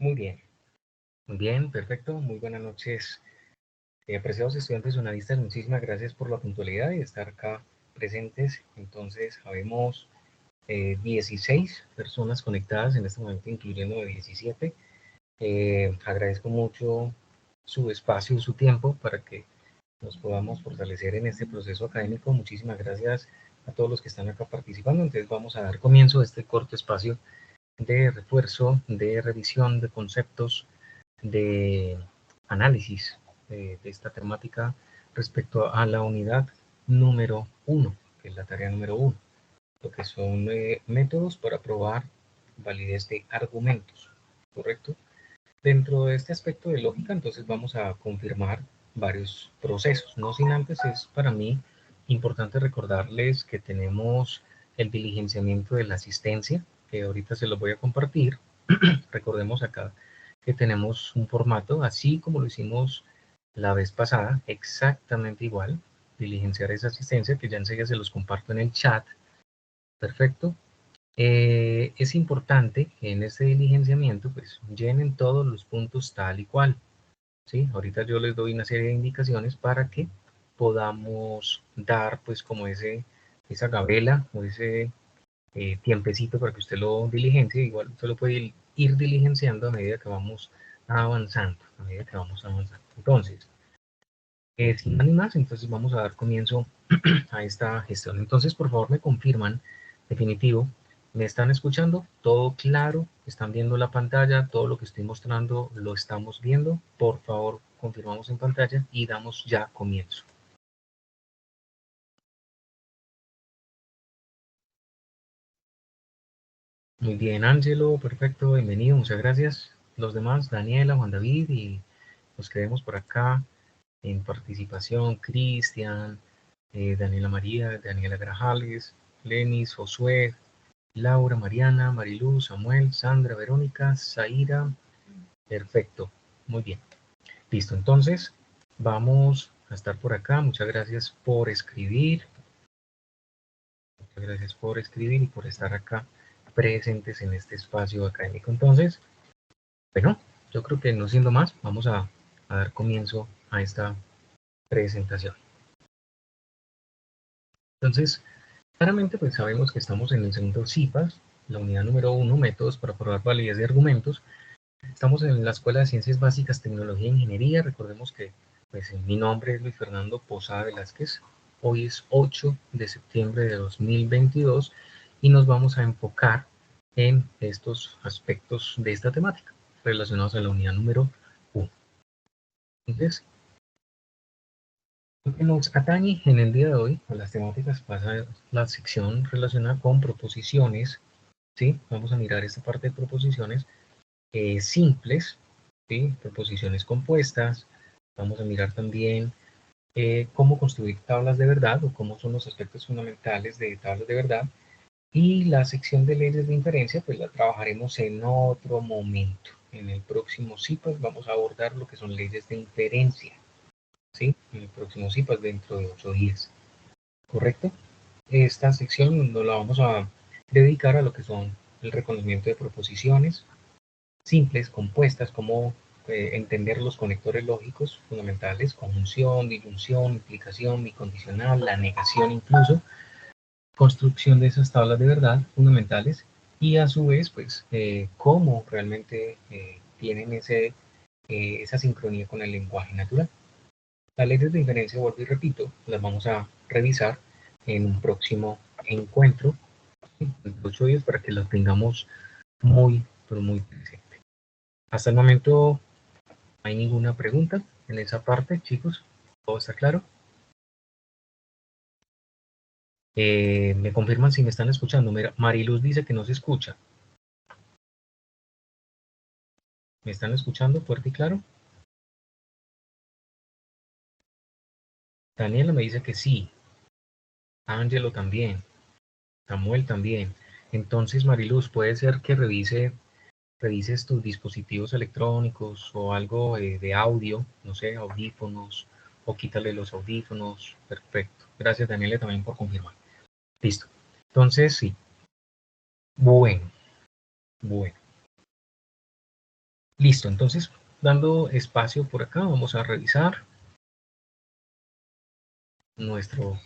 Muy bien, muy bien, perfecto. Muy buenas noches, apreciados estudiantes unidades. Muchísimas gracias por la puntualidad y estar acá presentes. Entonces, habemos 16 personas conectadas en este momento, incluyendo de 17. Agradezco mucho su espacio, su tiempo para que nos podamos fortalecer en este proceso académico. Muchísimas gracias a todos los que están acá participando. Entonces, vamos a dar comienzo a este corto espacio de refuerzo, de revisión de conceptos, de análisis de esta temática respecto a la unidad número 1, que es la tarea número 1, lo que son métodos para probar validez de argumentos, ¿correcto? Dentro de este aspecto de lógica, entonces vamos a confirmar varios procesos. No sin antes es para mí importante recordarles que tenemos el diligenciamiento de la asistencia, que ahorita se los voy a compartir. Recordemos acá que tenemos un formato, así como lo hicimos la vez pasada, exactamente igual. Diligenciar esa asistencia, que ya enseguida se los comparto en el chat. Perfecto. Es importante que en este diligenciamiento pues llenen todos los puntos tal y cual, ¿sí? Ahorita yo les doy una serie de indicaciones para que podamos dar pues como esa gabela o ese tiempecito para que usted lo diligencie. Igual usted lo puede ir diligenciando a medida que vamos avanzando, Entonces, sin más, entonces vamos a dar comienzo a esta gestión. Entonces, por favor, me confirman, definitivo, ¿me están escuchando? ¿Todo claro? ¿Están viendo la pantalla? ¿Todo lo que estoy mostrando lo estamos viendo? Por favor, confirmamos en pantalla y damos ya comienzo. Muy bien, Ángelo, perfecto, bienvenido, muchas gracias. Los demás, Daniela, Juan David y los que vemos por acá en participación, Cristian, Daniela María, Daniela Grajales, Lenis, Josué, Laura, Mariana, Mariluz, Samuel, Sandra, Verónica, Zaira. Perfecto, muy bien. Listo, entonces vamos a estar por acá. Muchas gracias por escribir. Muchas gracias por escribir y por estar acá presentes en este espacio académico. Entonces, bueno, yo creo que no siendo más, vamos a dar comienzo a esta presentación. Entonces, claramente pues sabemos que estamos en el segundo CIPAS, la unidad número 1, métodos para probar validez de argumentos. Estamos en la Escuela de Ciencias Básicas, Tecnología e Ingeniería. Recordemos que pues, mi nombre es Luis Fernando Posada Velázquez. Hoy es 8 de septiembre de 2022 y nos vamos a enfocar en estos aspectos de esta temática relacionados a la unidad número 1. Entonces, lo que nos atañe en el día de hoy a las temáticas pasa la sección relacionada con proposiciones. ¿Sí? Vamos a mirar esta parte de proposiciones simples, ¿sí? Proposiciones compuestas. Vamos a mirar también cómo construir tablas de verdad o cómo son los aspectos fundamentales de tablas de verdad. Y la sección de leyes de inferencia, pues la trabajaremos en otro momento. En el próximo CIPAS vamos a abordar lo que son leyes de inferencia, ¿sí? En el próximo CIPAS dentro de 8 días, ¿correcto? Esta sección nos la vamos a dedicar a lo que son el reconocimiento de proposiciones simples, compuestas, como entender los conectores lógicos fundamentales, conjunción, disyunción, implicación, bicondicional, la negación incluso, construcción de esas tablas de verdad fundamentales y a su vez, pues, cómo realmente tienen esa sincronía con el lenguaje natural. Las leyes de inferencia, vuelvo y repito, las vamos a revisar en un próximo encuentro, en 8 días, para que las tengamos muy, pero muy presente. Hasta el momento no hay ninguna pregunta en esa parte, chicos. ¿Todo está claro? Me confirman si me están escuchando. Mira, Mariluz dice que no se escucha. ¿Me están escuchando fuerte y claro? Daniela me dice que sí. Ángelo también. Samuel también. Entonces, Mariluz, puede ser que revises tus dispositivos electrónicos o algo de audio, no sé, audífonos, o quítale los audífonos. Perfecto. Gracias, Daniela, también por confirmar. Listo. Entonces, sí. Bueno. Listo, entonces, dando espacio por acá, vamos a revisar nuestro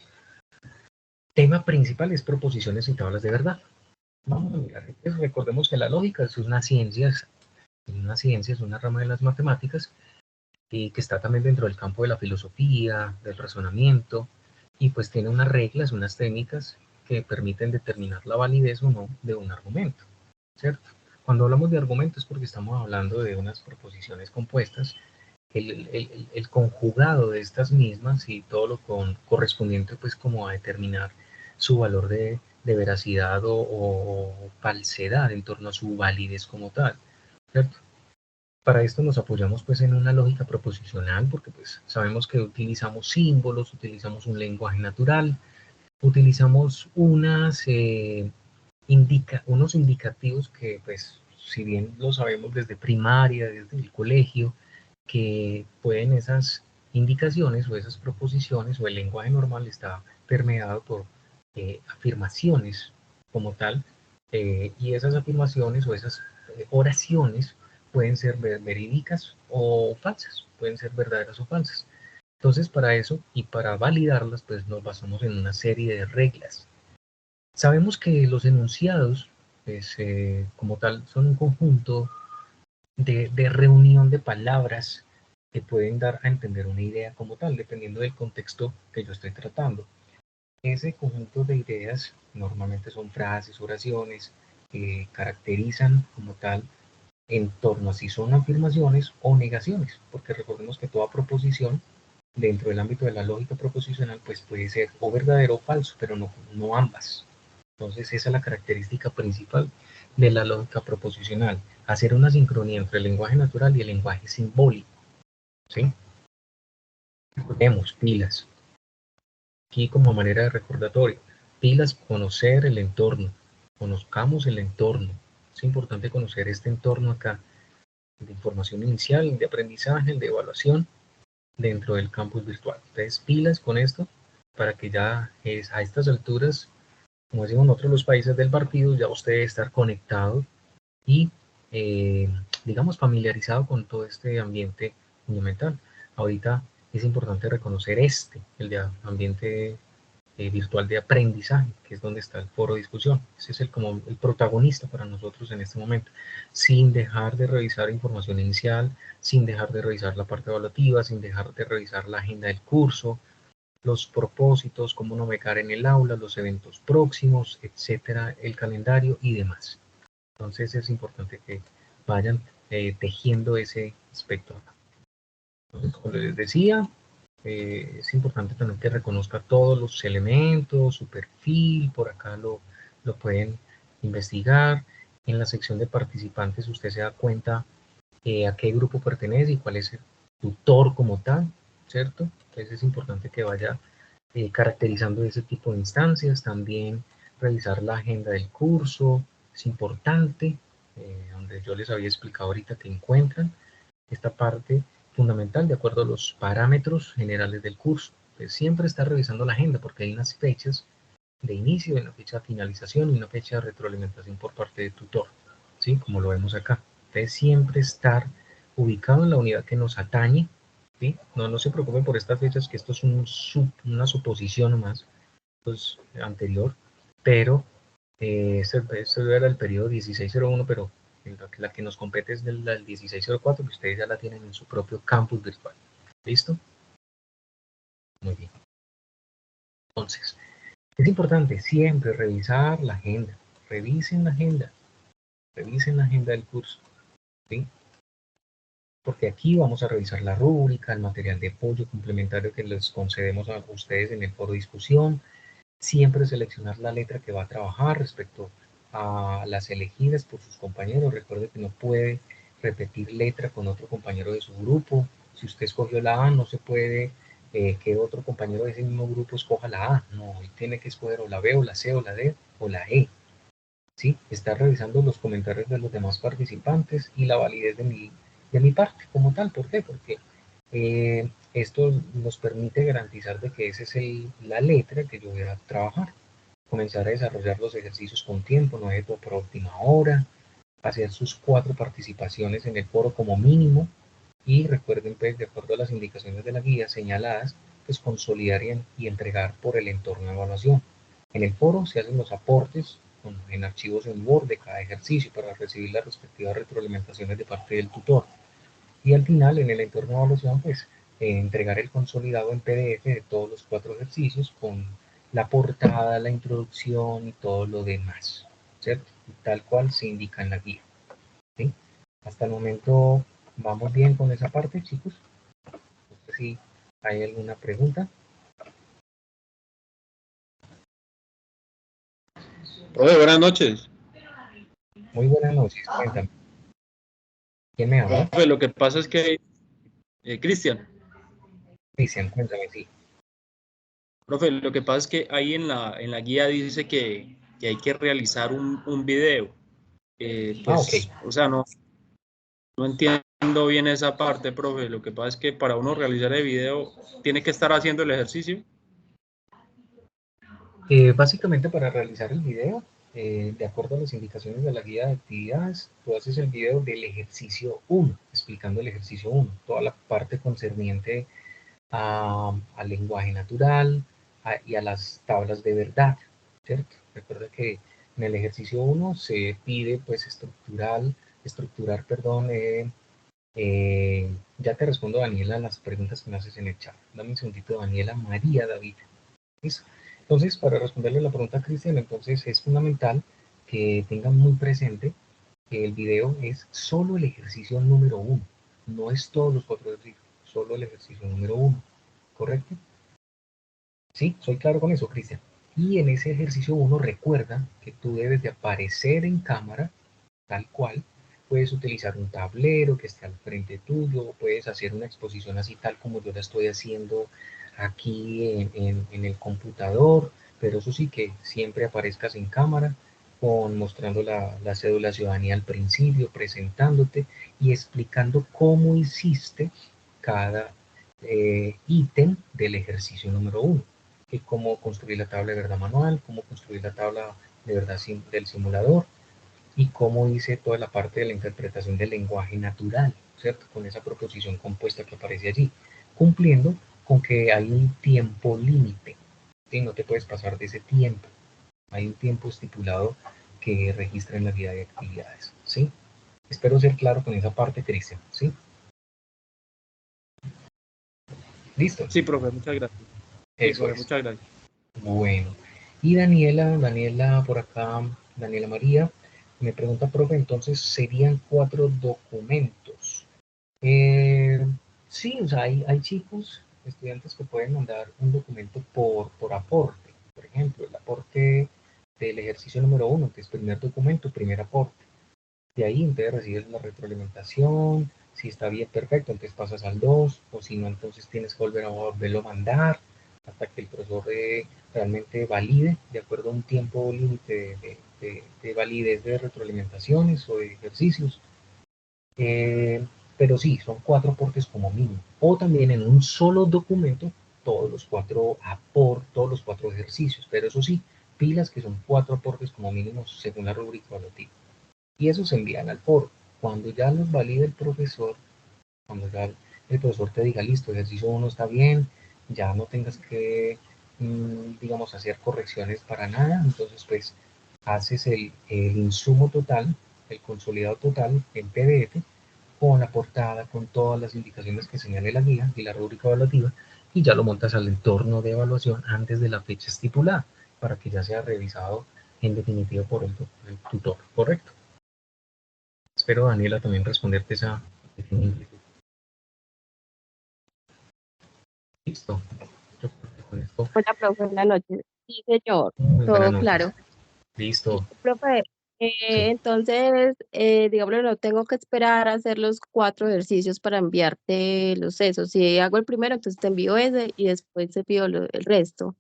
tema principal, es proposiciones y tablas de verdad. Vamos a mirar, pues, recordemos que la lógica es una ciencia, es una rama de las matemáticas y que está también dentro del campo de la filosofía, del razonamiento, y pues tiene unas reglas, unas técnicas que permiten determinar la validez o no de un argumento, ¿cierto? Cuando hablamos de argumentos es porque estamos hablando de unas proposiciones compuestas, el conjugado de estas mismas y todo lo correspondiente pues como a determinar su valor de veracidad o falsedad en torno a su validez como tal, ¿cierto? Para esto nos apoyamos pues en una lógica proposicional porque pues sabemos que utilizamos símbolos, utilizamos un lenguaje natural, utilizamos unos indicativos que pues si bien lo sabemos desde primaria, desde el colegio, que pueden esas indicaciones o esas proposiciones o el lenguaje normal está permeado por afirmaciones como tal, y esas afirmaciones o esas oraciones pueden ser verídicas o falsas, pueden ser verdaderas o falsas. Entonces, para eso y para validarlas, pues nos basamos en una serie de reglas. Sabemos que los enunciados, pues, como tal, son un conjunto de reunión de palabras que pueden dar a entender una idea como tal, dependiendo del contexto que yo estoy tratando. Ese conjunto de ideas normalmente son frases, oraciones, que caracterizan como tal en torno a si son afirmaciones o negaciones, porque recordemos que toda proposición dentro del ámbito de la lógica proposicional pues puede ser o verdadero o falso, pero no ambas. Entonces esa es la característica principal de la lógica proposicional, hacer una sincronía entre el lenguaje natural y el lenguaje simbólico, ¿sí? Recordemos, pilas, aquí como manera de recordatorio, pilas, conocer el entorno, conozcamos el entorno, es importante conocer este entorno acá, de información inicial, de aprendizaje, de evaluación, dentro del campus virtual. Entonces, pilas con esto para que ya a estas alturas, como decimos nosotros los países del partido, ya usted debe estar conectado y, eh, digamos, familiarizado con todo este ambiente fundamental. Ahorita es importante reconocer el de ambiente virtual de aprendizaje, que es donde está el foro de discusión. Ese es como el protagonista para nosotros en este momento, sin dejar de revisar información inicial, sin dejar de revisar la parte evaluativa, sin dejar de revisar la agenda del curso, los propósitos, cómo navegar en el aula, los eventos próximos, etcétera, el calendario y demás. Entonces es importante que vayan tejiendo ese aspecto. Entonces, como les decía, es importante también que reconozca todos los elementos, su perfil, por acá lo pueden investigar. En la sección de participantes usted se da cuenta a qué grupo pertenece y cuál es el tutor como tal, ¿cierto? Entonces es importante que vaya caracterizando ese tipo de instancias. También revisar la agenda del curso, es importante, donde yo les había explicado ahorita que encuentran esta parte fundamental de acuerdo a los parámetros generales del curso. Entonces, siempre está revisando la agenda porque hay unas fechas de inicio, una fecha de finalización y una fecha de retroalimentación por parte del tutor, ¿sí? Como lo vemos acá. Entonces, siempre estar ubicado en la unidad que nos atañe, ¿sí? No se preocupen por estas fechas, que esto es una suposición más pues, anterior, pero este era el periodo 1601, pero la que nos compete es del 1604, que ustedes ya la tienen en su propio campus virtual. ¿Listo? Muy bien. Entonces, es importante siempre revisar la agenda. Revisen la agenda. Revisen la agenda del curso. ¿Sí? Porque aquí vamos a revisar la rúbrica, el material de apoyo complementario que les concedemos a ustedes en el foro de discusión. Siempre seleccionar la letra que va a trabajar respecto a las elegidas por sus compañeros. Recuerde que no puede repetir letra con otro compañero de su grupo. Si usted escogió la A, no se puede que otro compañero de ese mismo grupo escoja la A. No, él tiene que escoger o la B, o la C, o la D, o la E. ¿Sí? Está revisando los comentarios de los demás participantes y la validez de mi parte como tal. ¿Por qué? Porque esto nos permite garantizar de que esa es la letra que yo voy a trabajar. Comenzar a desarrollar los ejercicios con tiempo, no es todo por última hora. hacer sus 4 participaciones en el foro como mínimo, y recuerden, pues, de acuerdo a las indicaciones de la guía señaladas, pues consolidar y entregar por el entorno de evaluación. En el foro se hacen los aportes en archivos en Word de cada ejercicio para recibir las respectivas retroalimentaciones de parte del tutor. Y al final, en el entorno de evaluación, pues entregar el consolidado en PDF de todos los 4 ejercicios con la portada, la introducción y todo lo demás, ¿cierto? Tal cual se indica en la guía, ¿sí? Hasta el momento vamos bien con esa parte, chicos. No sé si hay alguna pregunta. Profe, buenas noches. Muy buenas noches, cuéntame. ¿Quién me habla? Profe, lo que pasa es que, Cristian, Cristian, cuéntame, sí. profe, lo que pasa es que ahí en la guía dice que hay que realizar un video. Ok. Pues, o sea, no entiendo bien esa parte, profe. Lo que pasa es que para uno realizar el video tiene que estar haciendo el ejercicio. Básicamente para realizar el video, de acuerdo a las indicaciones de la guía de actividades, tú haces el video del ejercicio 1, explicando el ejercicio 1, toda la parte concerniente al lenguaje natural y a las tablas de verdad, ¿cierto? Recuerda que en el ejercicio 1 se pide pues estructurar, perdón, ya te respondo, Daniela, las preguntas que me haces en el chat. Dame un segundito, Daniela María David. ¿Listo? Entonces, para responderle la pregunta a Cristian, entonces es fundamental que tengan muy presente que el video es solo el ejercicio número 1, no es todos los 4 ejercicios, solo el ejercicio número 1, ¿correcto? Sí, soy claro con eso, Cristian. Y en ese ejercicio 1 recuerda que tú debes de aparecer en cámara tal cual. Puedes utilizar un tablero que esté al frente tuyo, puedes hacer una exposición así tal como yo la estoy haciendo aquí en el computador, pero eso sí, que siempre aparezcas en cámara, mostrando la cédula de ciudadanía al principio, presentándote y explicando cómo hiciste cada ítem del ejercicio número 1, que cómo construir la tabla de verdad manual, cómo construir la tabla de verdad del simulador, y cómo hice toda la parte de la interpretación del lenguaje natural, ¿cierto? Con esa proposición compuesta que aparece allí, cumpliendo con que hay un tiempo límite, ¿sí? No te puedes pasar de ese tiempo, hay un tiempo estipulado que registra en la guía de actividades, ¿sí? Espero ser claro con esa parte, Cristian, ¿sí? ¿Listo? Sí, profe, muchas gracias. Sí, Eso profe, es. muchas gracias. Bueno, y Daniela por acá, Daniela María, me pregunta, profe, entonces serían 4 documentos. Eh, sí, o sea, hay chicos, estudiantes que pueden mandar un documento por aporte. Por ejemplo, el aporte del ejercicio número 1, que es primer documento, primer aporte. De ahí entonces recibes la retroalimentación, si está bien, perfecto, entonces pasas al 2, o si no, entonces tienes que volverlo a mandar hasta que el profesor realmente valide, de acuerdo a un tiempo límite de validez de retroalimentaciones o de ejercicios. Pero sí, son 4 aportes como mínimo. O también en un solo documento, todos los 4 ejercicios. Pero eso sí, pilas que son 4 aportes como mínimo según la rúbrica evaluativa. Y esos se envían al foro. Cuando ya los valide el profesor, cuando ya el profesor te diga, listo, ejercicio 1 está bien, ya no tengas que, digamos, hacer correcciones para nada, entonces pues haces el insumo total, el consolidado total en PDF, con la portada, con todas las indicaciones que señale la guía y la rúbrica evaluativa, y ya lo montas al entorno de evaluación antes de la fecha estipulada, para que ya sea revisado en definitiva por el tutor, ¿correcto? Espero, Daniela, también responderte esa inquietud. Listo. Yo creo que con esto, Hola, profe, buenas noches. Sí, señor, muy buenas todo noches. claro. Listo. Profe, Sí. entonces, digámoslo, no tengo que esperar a hacer los 4 ejercicios para enviarte los esos. Si hago el primero, entonces te envío ese y después te envío el resto.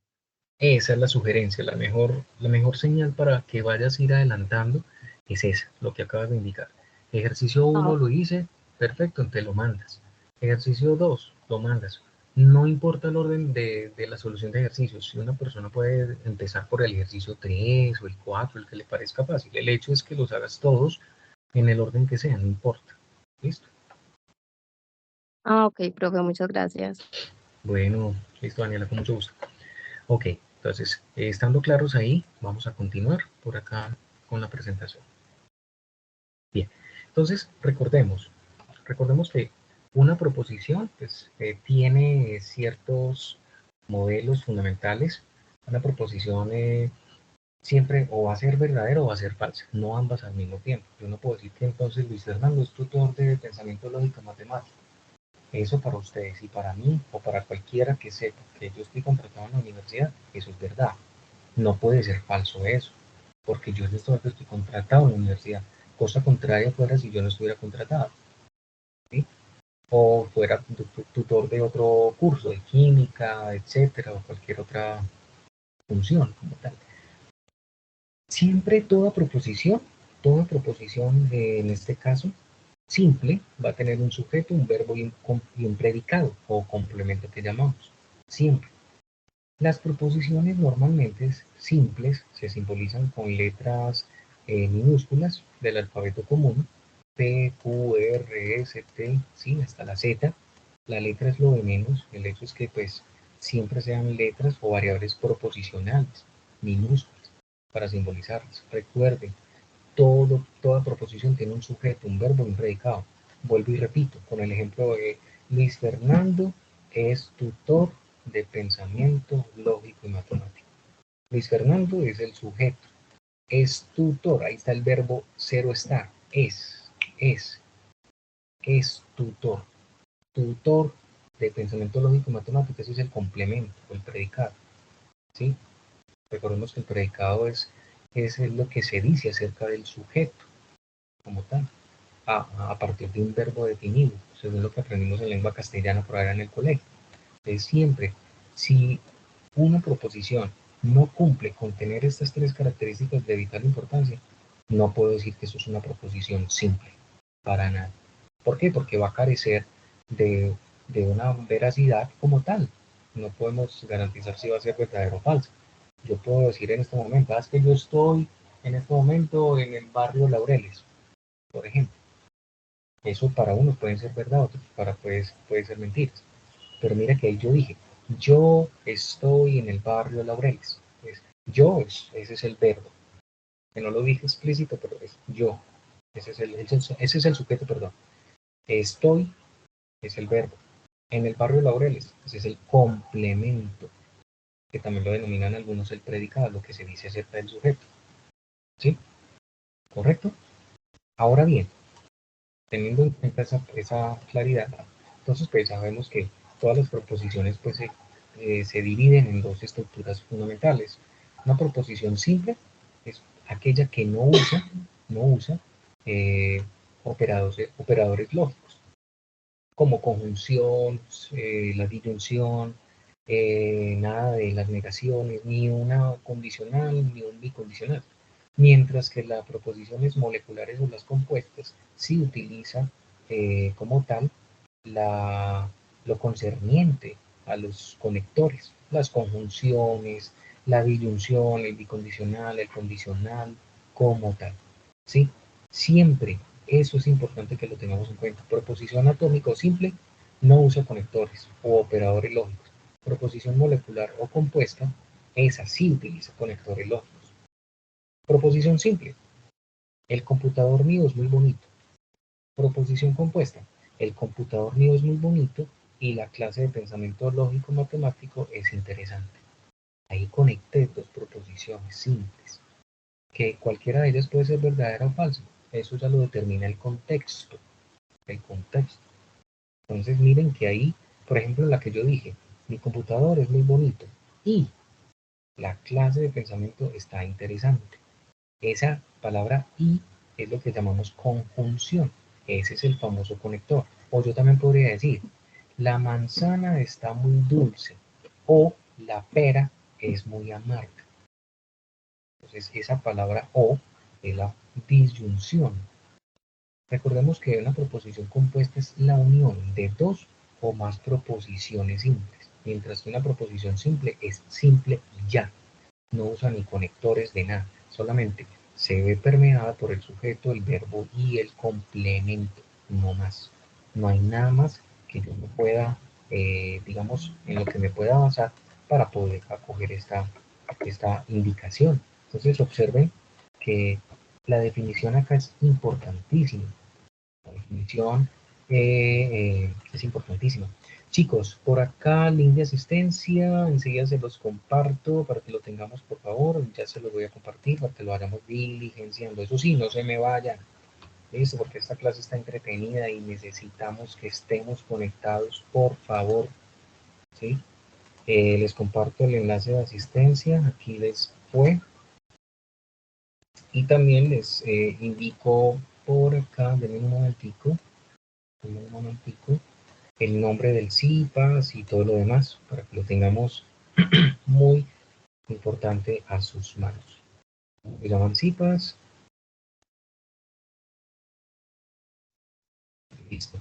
Esa es la sugerencia. La mejor señal para que vayas a ir adelantando es esa, lo que acabas de indicar. Ejercicio Ah, 1 lo hice, perfecto, te lo mandas. Ejercicio 2 lo mandas. No importa el orden de la solución de ejercicios. Si una persona puede empezar por el ejercicio 3 o el 4, el que le parezca fácil. El hecho es que los hagas todos en el orden que sea, no importa. ¿Listo? Ah, ok, profe, muchas gracias. Bueno, listo, Daniela, con mucho gusto. Ok, entonces, estando claros ahí, vamos a continuar por acá con la presentación. Bien, entonces recordemos que una proposición pues, tiene ciertos modelos fundamentales. Una proposición siempre o va a ser verdadera o va a ser falsa, no ambas al mismo tiempo. Yo no puedo decir que entonces Luis Fernando es tutor de pensamiento lógico matemático. Eso para ustedes y para mí o para cualquiera que sepa que yo estoy contratado en la universidad, eso es verdad. No puede ser falso eso, porque yo estoy contratado en la universidad. Cosa contraria fuera si yo no estuviera contratado, ¿sí? O fuera tutor de otro curso de química, etcétera, o cualquier otra función como tal. Siempre toda proposición en este caso simple va a tener un sujeto, un verbo y un predicado o complemento que llamamos. Siempre. Las proposiciones normalmente simples se simbolizan con letras minúsculas del alfabeto común, P, Q, R, S, T, sí, hasta la Z. La letra es lo de menos, el hecho es que pues siempre sean letras o variables proposicionales, minúsculas, para simbolizarlas. Recuerden, toda proposición tiene un sujeto, un verbo y un predicado. Vuelvo y repito, con el ejemplo de Luis Fernando es tutor de pensamiento lógico y matemático. Luis Fernando es el sujeto, es tutor, ahí está el verbo cero estar, es tutor, tutor de pensamiento lógico y matemático, ese es el complemento, el predicado, ¿sí? Recordemos que el predicado es lo que se dice acerca del sujeto como tal, a partir de un verbo definido, según lo que aprendimos en lengua castellana por allá en el colegio. Entonces siempre, si una proposición no cumple con tener estas tres características de vital importancia, no puedo decir que eso es una proposición simple, para nada. ¿Por qué? Porque va a carecer de una veracidad como tal. No podemos garantizar si va a ser verdadero o falso. Yo puedo decir en este momento, es que yo estoy en este momento en el barrio Laureles, por ejemplo. Eso para unos puede ser verdad, otros puede ser mentiras. Pero mira que ahí yo dije, yo estoy en el barrio Laureles. Pues, ese es el verbo. Que no lo dije explícito, pero es yo. Ese es el sujeto, perdón. Estoy es el verbo. En el barrio Laureles, ese es el complemento, que también lo denominan algunos el predicado, lo que se dice acerca del sujeto. ¿Sí? ¿Correcto? Ahora bien, teniendo en cuenta esa claridad, entonces pues sabemos que todas las proposiciones pues se dividen en dos estructuras fundamentales. Una proposición simple es aquella que no usa eh, operadores lógicos, como conjunción, la disyunción, nada de las negaciones, ni una condicional, ni un bicondicional. Mientras que las proposiciones moleculares o las compuestas sí utiliza como tal lo concerniente a los conectores, las conjunciones, la disyunción, el bicondicional, el condicional, como tal. ¿Sí? Siempre, eso es importante que lo tengamos en cuenta. Proposición atómica o simple no usa conectores o operadores lógicos. Proposición molecular o compuesta, esa sí utiliza conectores lógicos. Proposición simple, el computador mío es muy bonito. Proposición compuesta, el computador mío es muy bonito y la clase de pensamiento lógico matemático es interesante. Ahí conecté dos proposiciones simples, que cualquiera de ellas puede ser verdadera o falsa. Eso ya lo determina el contexto. El contexto. Entonces miren que ahí, por ejemplo, la que yo dije, mi computador es muy bonito y la clase de pensamiento está interesante. Esa palabra y es lo que llamamos conjunción. Ese es el famoso conector. O yo también podría decir, la manzana está muy dulce o la pera es muy amarga. Entonces esa palabra o es la disyunción. Recordemos que una proposición compuesta es la unión de dos o más proposiciones simples, mientras que una proposición simple es simple y ya. No usa ni conectores de nada, solamente se ve permeada por el sujeto, el verbo y el complemento, no más. No hay nada más que yo no pueda, digamos, en lo que me pueda basar para poder acoger esta indicación. Entonces observen que la definición acá es importantísima. La definición es importantísima. Chicos, por acá, link de asistencia, enseguida se los comparto para que lo tengamos, por favor. Ya se los voy a compartir para que lo vayamos diligenciando. Eso sí, no se me vayan. Listo, porque esta clase está entretenida y necesitamos que estemos conectados, por favor. ¿Sí? Les comparto el enlace de asistencia. Aquí les fue. Y también les indico por acá, denme un momentico, el nombre del CIPAS y todo lo demás, para que lo tengamos muy importante a sus manos. Se llaman CIPAS. Listo.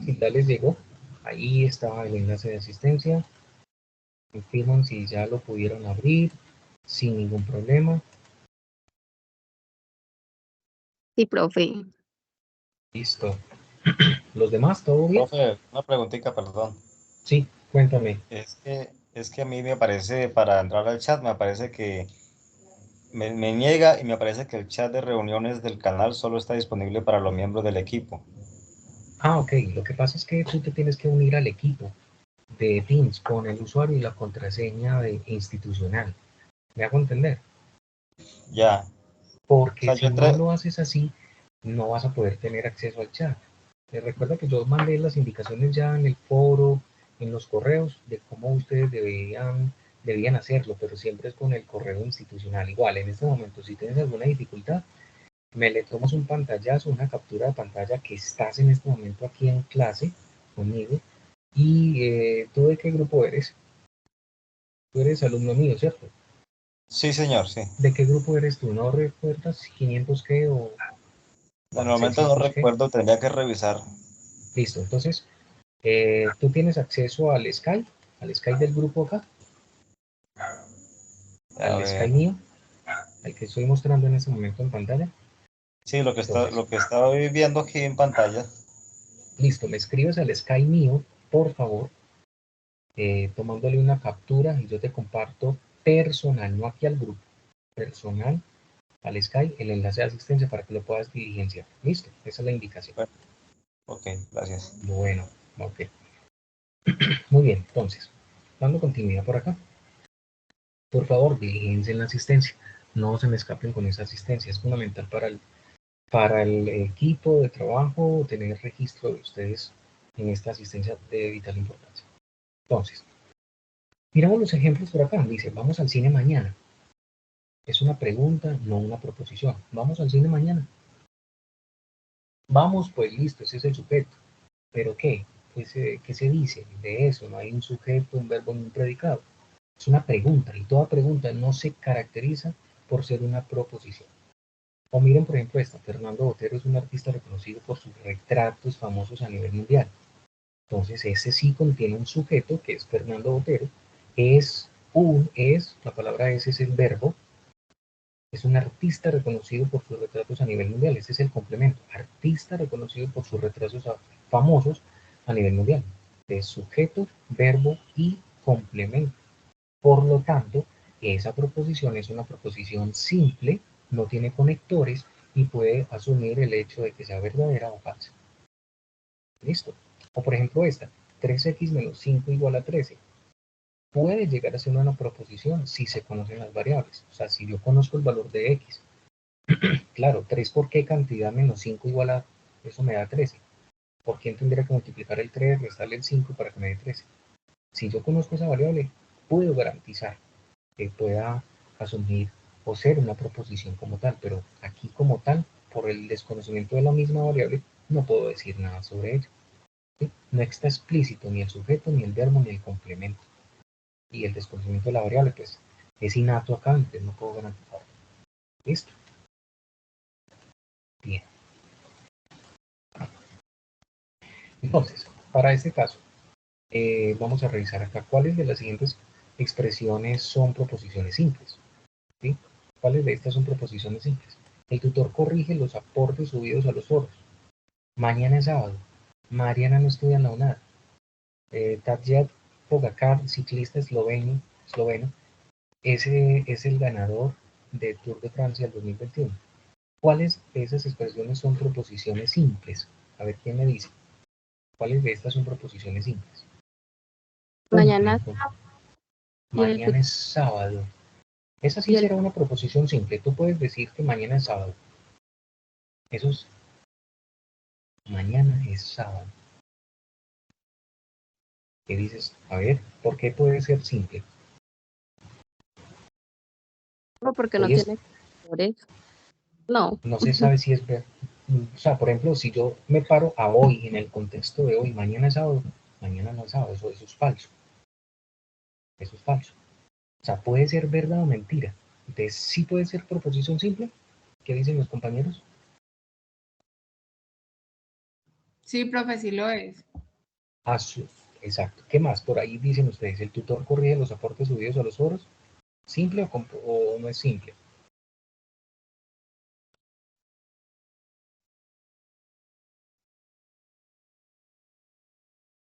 Si ya les llegó, ahí está el enlace de asistencia. Confirman si ya lo pudieron abrir sin ningún problema. Sí, profe. Listo. ¿Los demás, todo bien? Profe, una preguntita, perdón. Sí, cuéntame. Es que a mí me aparece, para entrar al chat, me aparece que me niega y me aparece que el chat de reuniones del canal solo está disponible para los miembros del equipo. Ah, ok. Lo que pasa es que tú te tienes que unir al equipo de Teams con el usuario y la contraseña institucional. ¿Me hago entender? Ya. Porque O sea, yo si no entré, lo haces así, no vas a poder tener acceso al chat. Recuerda que yo mandé las indicaciones ya en el foro, en los correos, de cómo ustedes debían hacerlo, pero siempre es con el correo institucional. Igual, en este momento, si tienes alguna dificultad, me le tomas un pantallazo, una captura de pantalla que estás en este momento aquí en clase conmigo. ¿Y tú de qué grupo eres? Tú eres alumno mío, ¿cierto? sí, señor, sí. ¿De qué grupo eres tú? ¿No recuerdas? ¿500 qué o De momento no 600 qué? recuerdo, tendría que revisar. Listo, entonces, ¿tú tienes acceso al Skype del grupo acá? A ¿Al Skype ver. mío? ¿Al que estoy mostrando en este momento en pantalla? Sí, Entonces, lo que estaba viendo aquí en pantalla. listo, me escribes al Skype mío, por favor, tomándole una captura y yo te comparto personal, no aquí al grupo, personal al Skype, el enlace de asistencia para que lo puedas diligenciar. Listo, esa es la indicación. Bueno, ok, gracias. Bueno, ok. Muy bien, entonces, dando continuidad por acá. Por favor, diligencien la asistencia. No se me escapen con esa asistencia. Es fundamental para el equipo de trabajo tener registro de ustedes en esta asistencia de vital importancia. Entonces, miramos los ejemplos por acá. Dice, vamos al cine mañana. Es una pregunta, no una proposición. Vamos al cine mañana. Vamos, pues listo, ese es el sujeto. ¿Pero qué? ¿Qué se dice de eso? No hay un sujeto, un verbo ni un predicado. Es una pregunta y toda pregunta no se caracteriza por ser una proposición. O miren, por ejemplo, esta. Fernando Botero es un artista reconocido por sus retratos famosos a nivel mundial. Entonces, ese sí contiene un sujeto que es Fernando Botero. La palabra es el verbo. Es un artista reconocido por sus retratos a nivel mundial. Ese es el complemento. Artista reconocido por sus retratos famosos a nivel mundial. Es sujeto, verbo y complemento. Por lo tanto, esa proposición es una proposición simple, no tiene conectores y puede asumir el hecho de que sea verdadera o falsa. ¿Listo? O por ejemplo esta, 3x menos 5 igual a 13. Puede llegar a ser una proposición si se conocen las variables. O sea, si yo conozco el valor de x, claro, 3 por qué cantidad menos 5 igual a, eso me da 13. ¿Por quién tendría que multiplicar el 3, restarle el 5 para que me dé 13? Si yo conozco esa variable, puedo garantizar que pueda asumir o ser una proposición como tal, pero aquí como tal, por el desconocimiento de la misma variable, no puedo decir nada sobre ella. ¿Sí? No está explícito ni el sujeto, ni el verbo, ni el complemento. Y el desconocimiento de la variable, pues, es innato acá, entonces no puedo garantizar. ¿Listo? Bien. Entonces, para este caso, vamos a revisar acá cuáles de las siguientes expresiones son proposiciones simples. ¿Sí? ¿Cuáles de estas son proposiciones simples? El tutor corrige los aportes subidos a los foros. Mañana es sábado. Mariana no estudia en la UNAD. Tadjat Pogacar, ciclista esloveno, ese es el ganador de Tour de Francia del 2021. ¿Cuáles de esas expresiones son proposiciones simples? A ver quién me dice. ¿Cuáles de estas son proposiciones simples? Mañana Mañana es sábado. Esa sí será una proposición simple. Tú puedes decir que mañana es sábado. Eso es. Mañana es sábado. ¿Qué dices? A ver, ¿por qué puede ser simple? porque no Hoy es, tiene colores. No, no se sabe si es ver. O sea, por ejemplo, si yo me paro a hoy, en el contexto de hoy, mañana es sábado, mañana no es sábado, eso es falso. Eso es falso. O sea, puede ser verdad o mentira. Entonces, ¿sí puede ser proposición simple? ¿Qué dicen los compañeros? Sí, profe, sí lo es. Exacto. ¿Qué más? Por ahí dicen ustedes, ¿el tutor corrige los aportes subidos a los foros? ¿Simple o no es simple?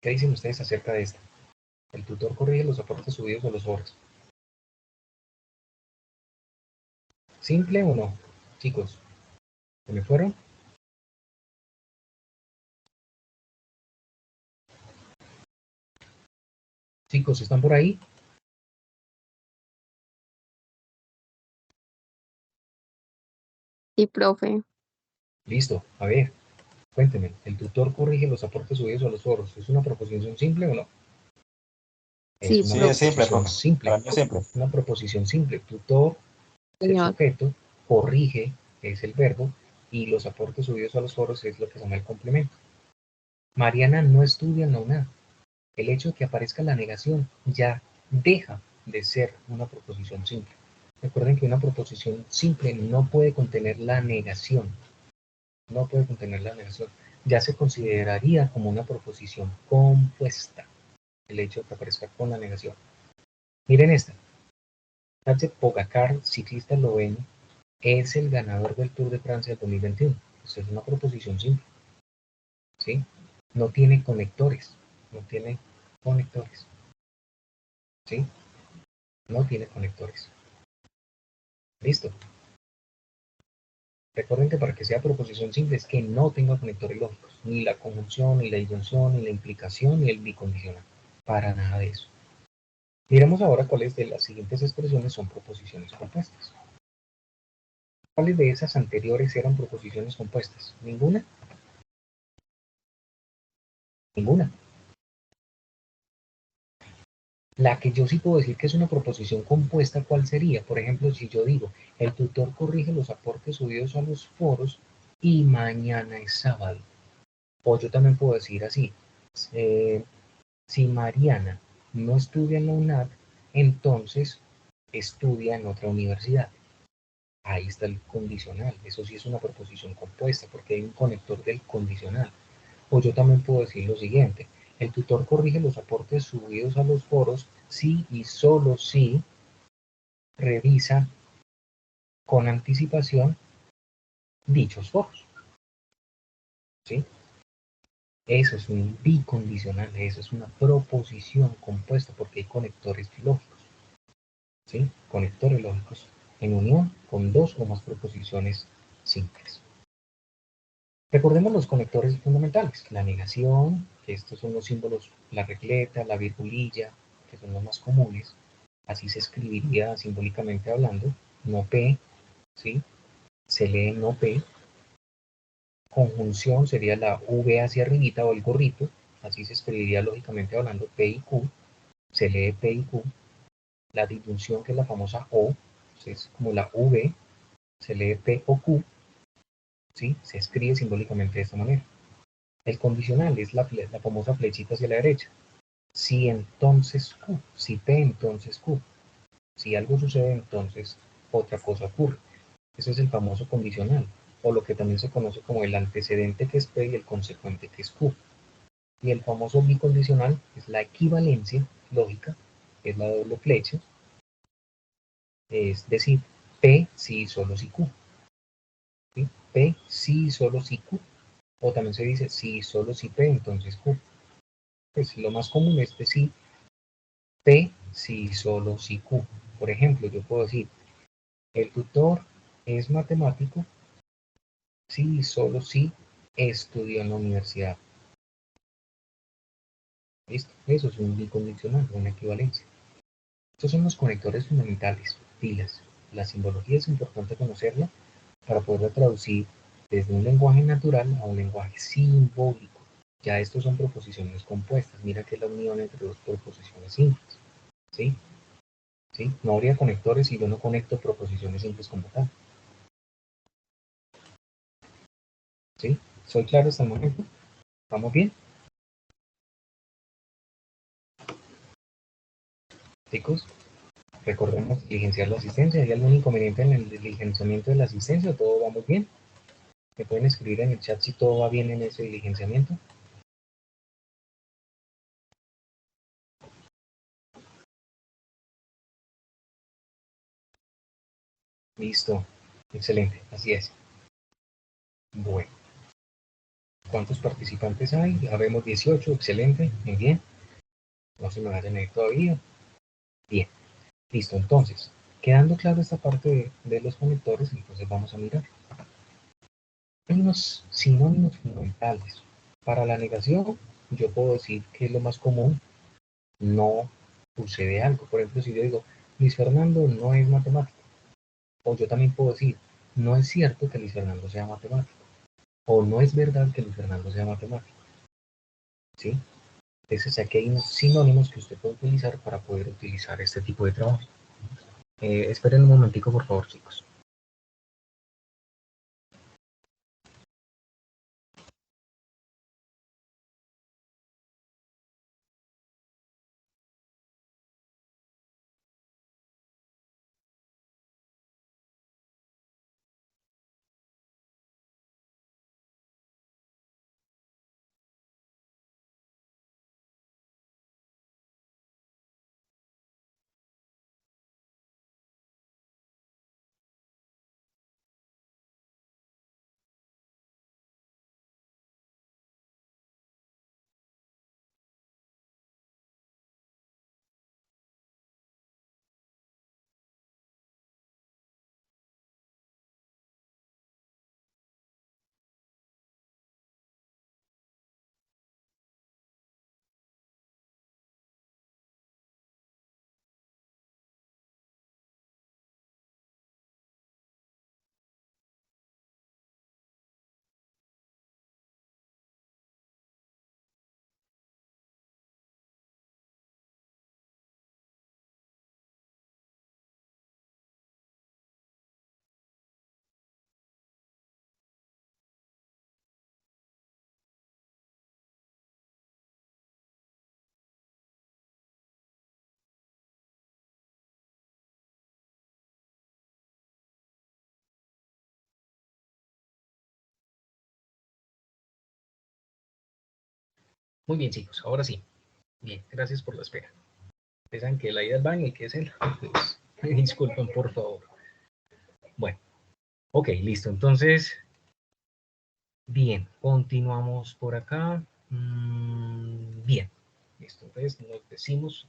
¿Qué dicen ustedes acerca de esto? ¿El tutor corrige los aportes subidos a los foros? ¿Simple o no? Chicos, ¿se me fueron? Chicos, ¿están por ahí? sí, profe. Listo, a ver, cuéntenme. ¿El tutor corrige los aportes subidos a los foros? ¿Es una proposición simple o no? Es Sí, una Sí, es simple, proposición profe. simple. Para mí es simple. Una proposición simple. Tutor es el señor. sujeto, corrige es el verbo y los aportes subidos a los foros es lo que se llama el complemento. Mariana no estudia en la UNAD. El hecho de que aparezca la negación ya deja de ser una proposición simple. Recuerden que una proposición simple no puede contener la negación. No puede contener la negación. Ya se consideraría como una proposición compuesta el hecho de que aparezca con la negación. Miren esta. Tadej Pogacar, ciclista esloveno, es el ganador del Tour de Francia del 2021. Esto es una proposición simple. ¿Sí? No tiene conectores. No tiene conectores. ¿Sí? No tiene conectores. Listo. Recuerden que para que sea proposición simple es que no tenga conectores lógicos. Ni la conjunción, ni la disyunción, ni la implicación, ni el bicondicional. Para nada de eso. Miremos ahora cuáles de las siguientes expresiones son proposiciones compuestas. ¿Cuáles de esas anteriores eran proposiciones compuestas? ¿Ninguna? Ninguna. La que yo sí puedo decir que es una proposición compuesta, ¿cuál sería? Por ejemplo, si yo digo, el tutor corrige los aportes subidos a los foros y mañana es sábado. O yo también puedo decir así, si Mariana no estudia en la UNAD, entonces estudia en otra universidad. Ahí está el condicional. Eso sí es una proposición compuesta porque hay un conector del condicional. O yo también puedo decir lo siguiente. El tutor corrige los aportes subidos a los foros si y solo si revisa con anticipación dichos foros. ¿Sí? Eso es un bicondicional, eso es una proposición compuesta porque hay conectores lógicos. ¿Sí? Conectores lógicos en unión con dos o más proposiciones simples. Recordemos los conectores fundamentales, la negación, que estos son los símbolos, la regleta, la virgulilla, que son los más comunes, así se escribiría simbólicamente hablando, no P, ¿sí? Se lee no P, conjunción sería la V hacia arribita o el gorrito, así se escribiría lógicamente hablando P y Q, se lee P y Q, la disyunción que es la famosa O, es como la V, se lee P o Q, ¿sí? Se escribe simbólicamente de esta manera. El condicional es la famosa flechita hacia la derecha. Si entonces Q, si P entonces Q. Si algo sucede entonces otra cosa ocurre. Ese es el famoso condicional, o lo que también se conoce como el antecedente que es P y el consecuente que es Q. Y el famoso bicondicional es la equivalencia lógica, es la doble flecha, es decir, P si, solo si Q. ¿Sí? P si, solo si Q. O también se dice si, solo si P, entonces Q. Pues lo más común es decir P si, solo si Q. Por ejemplo, yo puedo decir, el tutor es matemático si y solo si estudió en la universidad. ¿Listo? Eso es un bicondicional, una equivalencia. Estos son los conectores fundamentales, pilas. La simbología es importante conocerla para poderla traducir desde un lenguaje natural a un lenguaje simbólico. Ya estos son proposiciones compuestas. Mira que es la unión entre dos proposiciones simples. ¿Sí? ¿Sí? No habría conectores si yo no conecto proposiciones simples como tal. ¿Sí? ¿Soy claro hasta el momento? ¿Vamos bien? Chicos, recordemos diligenciar la asistencia. ¿Hay algún inconveniente en el diligenciamiento de la asistencia? ¿Todo va muy bien? ¿Me pueden escribir en el chat si todo va bien en ese diligenciamiento? Listo. Excelente. Así es. Bueno. ¿Cuántos participantes hay? Ya vemos 18. Excelente. Muy bien. No se me vayan a ir todavía. Bien. Listo. Entonces, quedando claro esta parte de los conectores, entonces vamos a mirar. Hay unos sinónimos fundamentales. Para la negación, yo puedo decir que es lo más común. No sucede algo. Por ejemplo, si yo digo, Luis Fernando no es matemático. O yo también puedo decir, no es cierto que Luis Fernando sea matemático. O no es verdad que Luis Fernando sea matemático. ¿Sí? Entonces aquí hay unos sinónimos que usted puede utilizar para poder utilizar este tipo de trabajo. Esperen un momentico, por favor, chicos. Muy bien, chicos, ahora sí. Bien, gracias por la espera. Piensan que la ida al baño y que es él. Pues, me disculpen, por favor. Bueno, ok, listo. Entonces, bien, continuamos por acá. Bien, listo. Entonces, nos decimos.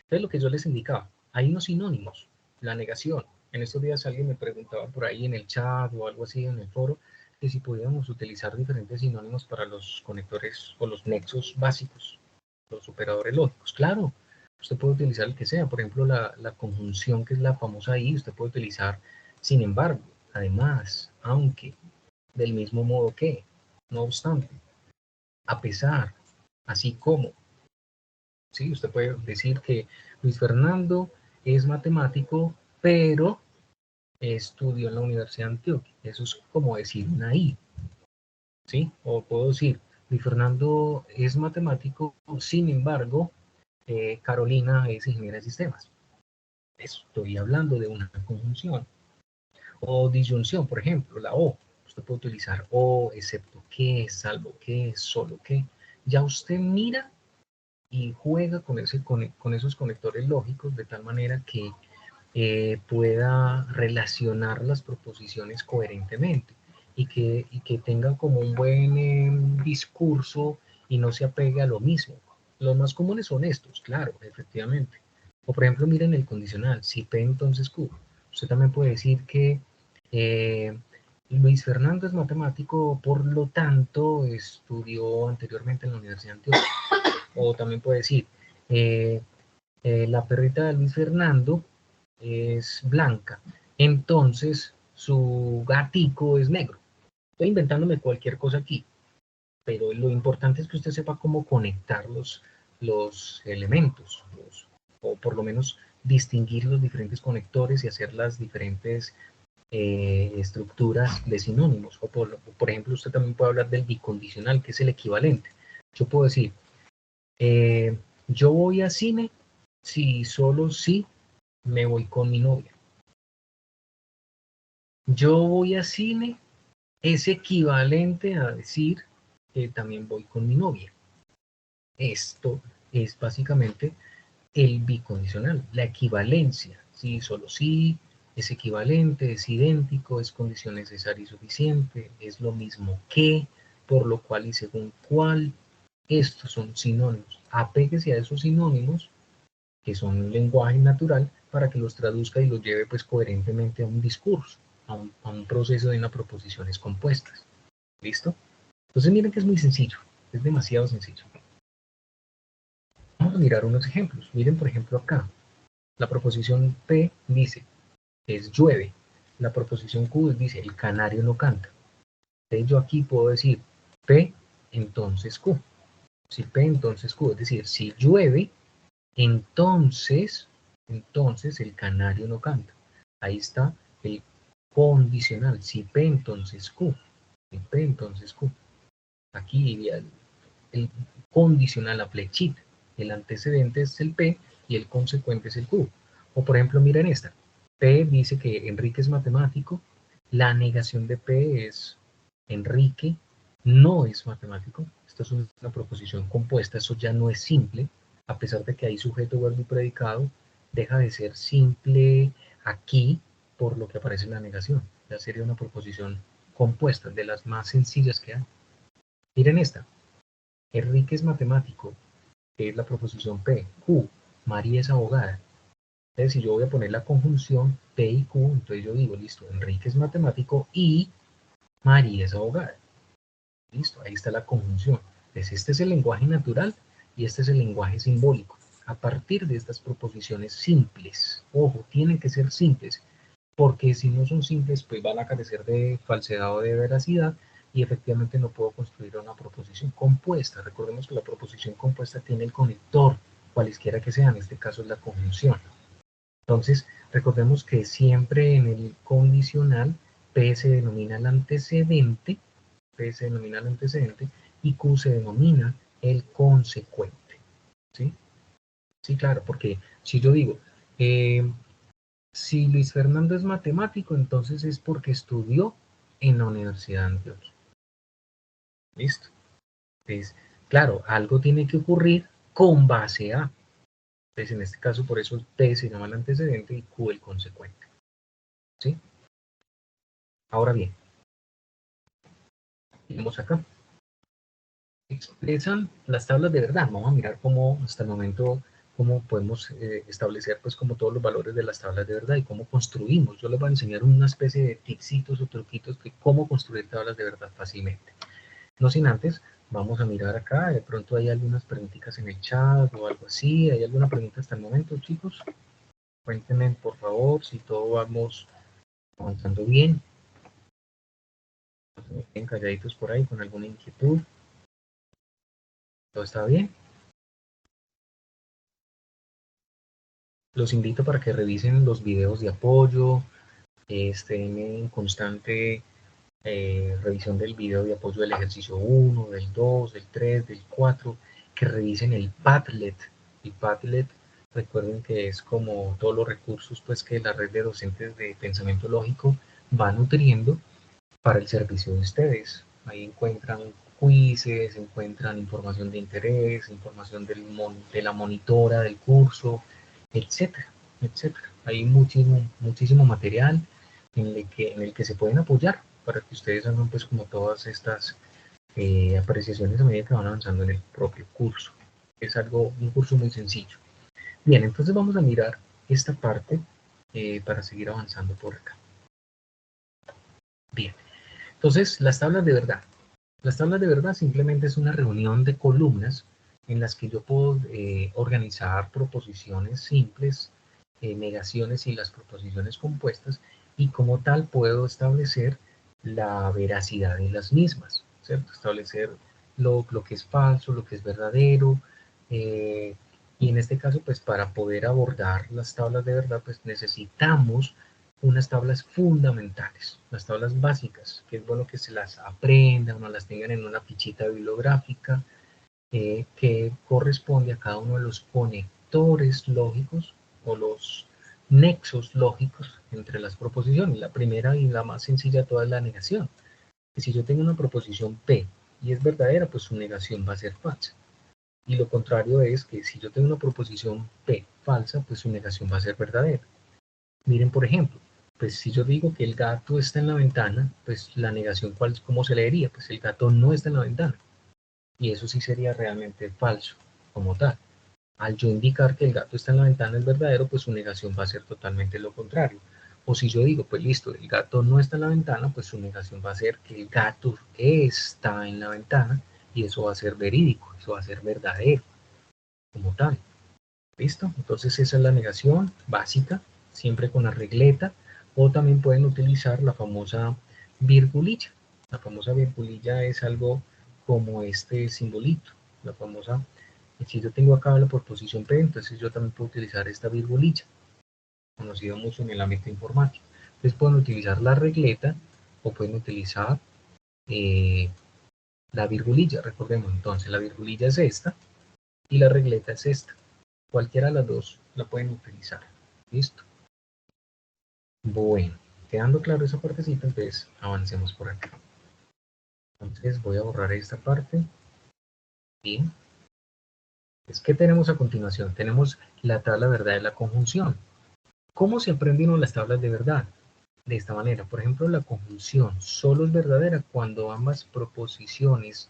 Entonces, lo que yo les indicaba, hay unos sinónimos. La negación. En estos días alguien me preguntaba por ahí en el chat o algo así en el foro, que si podíamos utilizar diferentes sinónimos para los conectores o los nexos básicos, los operadores lógicos. Claro, usted puede utilizar el que sea. Por ejemplo, la conjunción, que es la famosa I, usted puede utilizar sin embargo, además, aunque, del mismo modo que, no obstante, a pesar, así como. ¿Sí? Usted puede decir que Luis Fernando es matemático, pero estudió en la Universidad de Antioquia. Eso es como decir una I. ¿Sí? O puedo decir, Luis Fernando es matemático, sin embargo, Carolina es ingeniera de sistemas. Estoy hablando de una conjunción. O disyunción, por ejemplo, la O. Usted puede utilizar o, excepto que, salvo que, solo que. Ya usted mira y juega con esos conectores lógicos de tal manera que pueda relacionar las proposiciones coherentemente y que tenga como un buen discurso y no se apegue a lo mismo. Los más comunes son estos, claro, efectivamente. O por ejemplo, miren el condicional, si P entonces Q. Usted también puede decir que Luis Fernando es matemático, por lo tanto estudió anteriormente en la Universidad de Antioquia. O también puede decir, la perrita de Luis Fernando es blanca, entonces su gatico es negro. Estoy inventándome cualquier cosa aquí, pero lo importante es que usted sepa cómo conectar los elementos, o por lo menos distinguir los diferentes conectores y hacer las diferentes estructuras de sinónimos. O por ejemplo, usted también puede hablar del bicondicional, que es el equivalente. Yo puedo decir, yo voy a cine si solo si me voy con mi novia. Yo voy a cine es equivalente a decir que también voy con mi novia. Esto es básicamente el bicondicional, la equivalencia. Sí, solo sí, es equivalente, es idéntico, es condición necesaria y suficiente, es lo mismo que, por lo cual y según cuál. Estos son sinónimos. Apéguese a esos sinónimos, que son un lenguaje natural, para que los traduzca y los lleve pues coherentemente a un discurso, a un proceso de una proposiciones compuestas. ¿Listo? Entonces miren que es muy sencillo, es demasiado sencillo. Vamos a mirar unos ejemplos. Miren por ejemplo acá, la proposición P dice, es llueve. La proposición Q dice, el canario no canta. Entonces yo aquí puedo decir P, entonces Q. Si P, entonces Q. Es decir, si llueve, entonces el canario no canta. Ahí está el condicional. Si P, entonces Q. Si P, entonces Q. Aquí iría el condicional, la flechita. El antecedente es el P y el consecuente es el Q. O por ejemplo, miren esta. P dice que Enrique es matemático. La negación de P es Enrique no es matemático. Esto es una proposición compuesta, eso ya no es simple. A pesar de que hay sujeto, verbo y predicado, deja de ser simple aquí por lo que aparece en la negación. Ya sería una proposición compuesta, de las más sencillas que hay. Miren esta. Enrique es matemático, que es la proposición P. Q, María es abogada. Entonces, si yo voy a poner la conjunción P y Q, entonces yo digo, listo, Enrique es matemático y María es abogada. Listo, ahí está la conjunción. Entonces, este es el lenguaje natural y este es el lenguaje simbólico. A partir de estas proposiciones simples, ojo, tienen que ser simples, porque si no son simples, pues van a carecer de falsedad o de veracidad, y efectivamente no puedo construir una proposición compuesta. Recordemos que la proposición compuesta tiene el conector, cualesquiera que sea, en este caso es la conjunción. Entonces, recordemos que siempre en el condicional, P se denomina el antecedente, P se denomina el antecedente, y Q se denomina el consecuente. ¿Sí? Sí, claro, porque si yo digo, si Luis Fernando es matemático, entonces es porque estudió en la Universidad de Antioquia. ¿Listo? Entonces, claro, algo tiene que ocurrir con base a. Entonces, en este caso, por eso P se llama el antecedente y Q el consecuente. ¿Sí? Ahora bien, vamos acá. Expresan las tablas de verdad. Vamos a mirar cómo, hasta el momento, cómo podemos establecer, pues, como todos los valores de las tablas de verdad y cómo construimos. Yo les voy a enseñar una especie de tipsitos o truquitos de cómo construir tablas de verdad fácilmente. No sin antes, vamos a mirar acá, de pronto hay algunas preguntitas en el chat o algo así. ¿Hay alguna pregunta hasta el momento, chicos? Cuéntenme, por favor, si todo vamos avanzando bien. No se me queden calladitos por ahí con alguna inquietud. ¿Todo está bien? Los invito para que revisen los videos de apoyo, estén en constante revisión del video de apoyo del ejercicio 1, del 2, del 3, del 4, que revisen el Padlet. El Padlet, recuerden que es como todos los recursos pues, que la red de docentes de pensamiento lógico va nutriendo para el servicio de ustedes. Ahí encuentran quizzes, encuentran información de interés, información de la monitora del curso, etcétera, etcétera. Hay muchísimo material en el que se pueden apoyar para que ustedes hagan pues como todas estas apreciaciones a medida que van avanzando en el propio curso. Es un curso muy sencillo. Bien, entonces vamos a mirar esta parte para seguir avanzando por acá. Bien, entonces las tablas de verdad. Las tablas de verdad simplemente es una reunión de columnas en las que yo puedo organizar proposiciones simples, negaciones y las proposiciones compuestas, y como tal puedo establecer la veracidad de las mismas, ¿cierto? Establecer lo que es falso, lo que es verdadero, y en este caso, pues para poder abordar las tablas de verdad, pues necesitamos unas tablas fundamentales, las tablas básicas, que es bueno que se las aprendan o las tengan en una fichita bibliográfica que corresponde a cada uno de los conectores lógicos o los nexos lógicos entre las proposiciones. La primera y la más sencilla de todas es la negación. Que si yo tengo una proposición P y es verdadera, pues su negación va a ser falsa. Y lo contrario es que si yo tengo una proposición P falsa, pues su negación va a ser verdadera. Miren, por ejemplo, pues si yo digo que el gato está en la ventana, pues la negación, ¿cómo se leería? Pues el gato no está en la ventana. Y eso sí sería realmente falso, como tal. Al yo indicar que el gato está en la ventana es verdadero, pues su negación va a ser totalmente lo contrario. O si yo digo, pues listo, el gato no está en la ventana, pues su negación va a ser que el gato está en la ventana, y eso va a ser verídico, eso va a ser verdadero, como tal. ¿Listo? Entonces esa es la negación básica, siempre con la regleta, o también pueden utilizar la famosa virgulilla. La famosa virgulilla es algo como este simbolito, la famosa, si yo tengo acá la proposición P, entonces yo también puedo utilizar esta virgulilla, conocido mucho en el ámbito informático. Entonces pueden utilizar la regleta o pueden utilizar eh, la virgulilla. Recordemos entonces, la virgulilla es esta y la regleta es esta. Cualquiera de las dos la pueden utilizar. ¿Listo? Bueno, quedando claro esa partecita, entonces avancemos por acá. Entonces voy a borrar esta parte. Bien. ¿Qué tenemos a continuación? Tenemos la tabla de verdad de la conjunción. ¿Cómo se aprenden las tablas de verdad? De esta manera, por ejemplo, la conjunción solo es verdadera cuando ambas proposiciones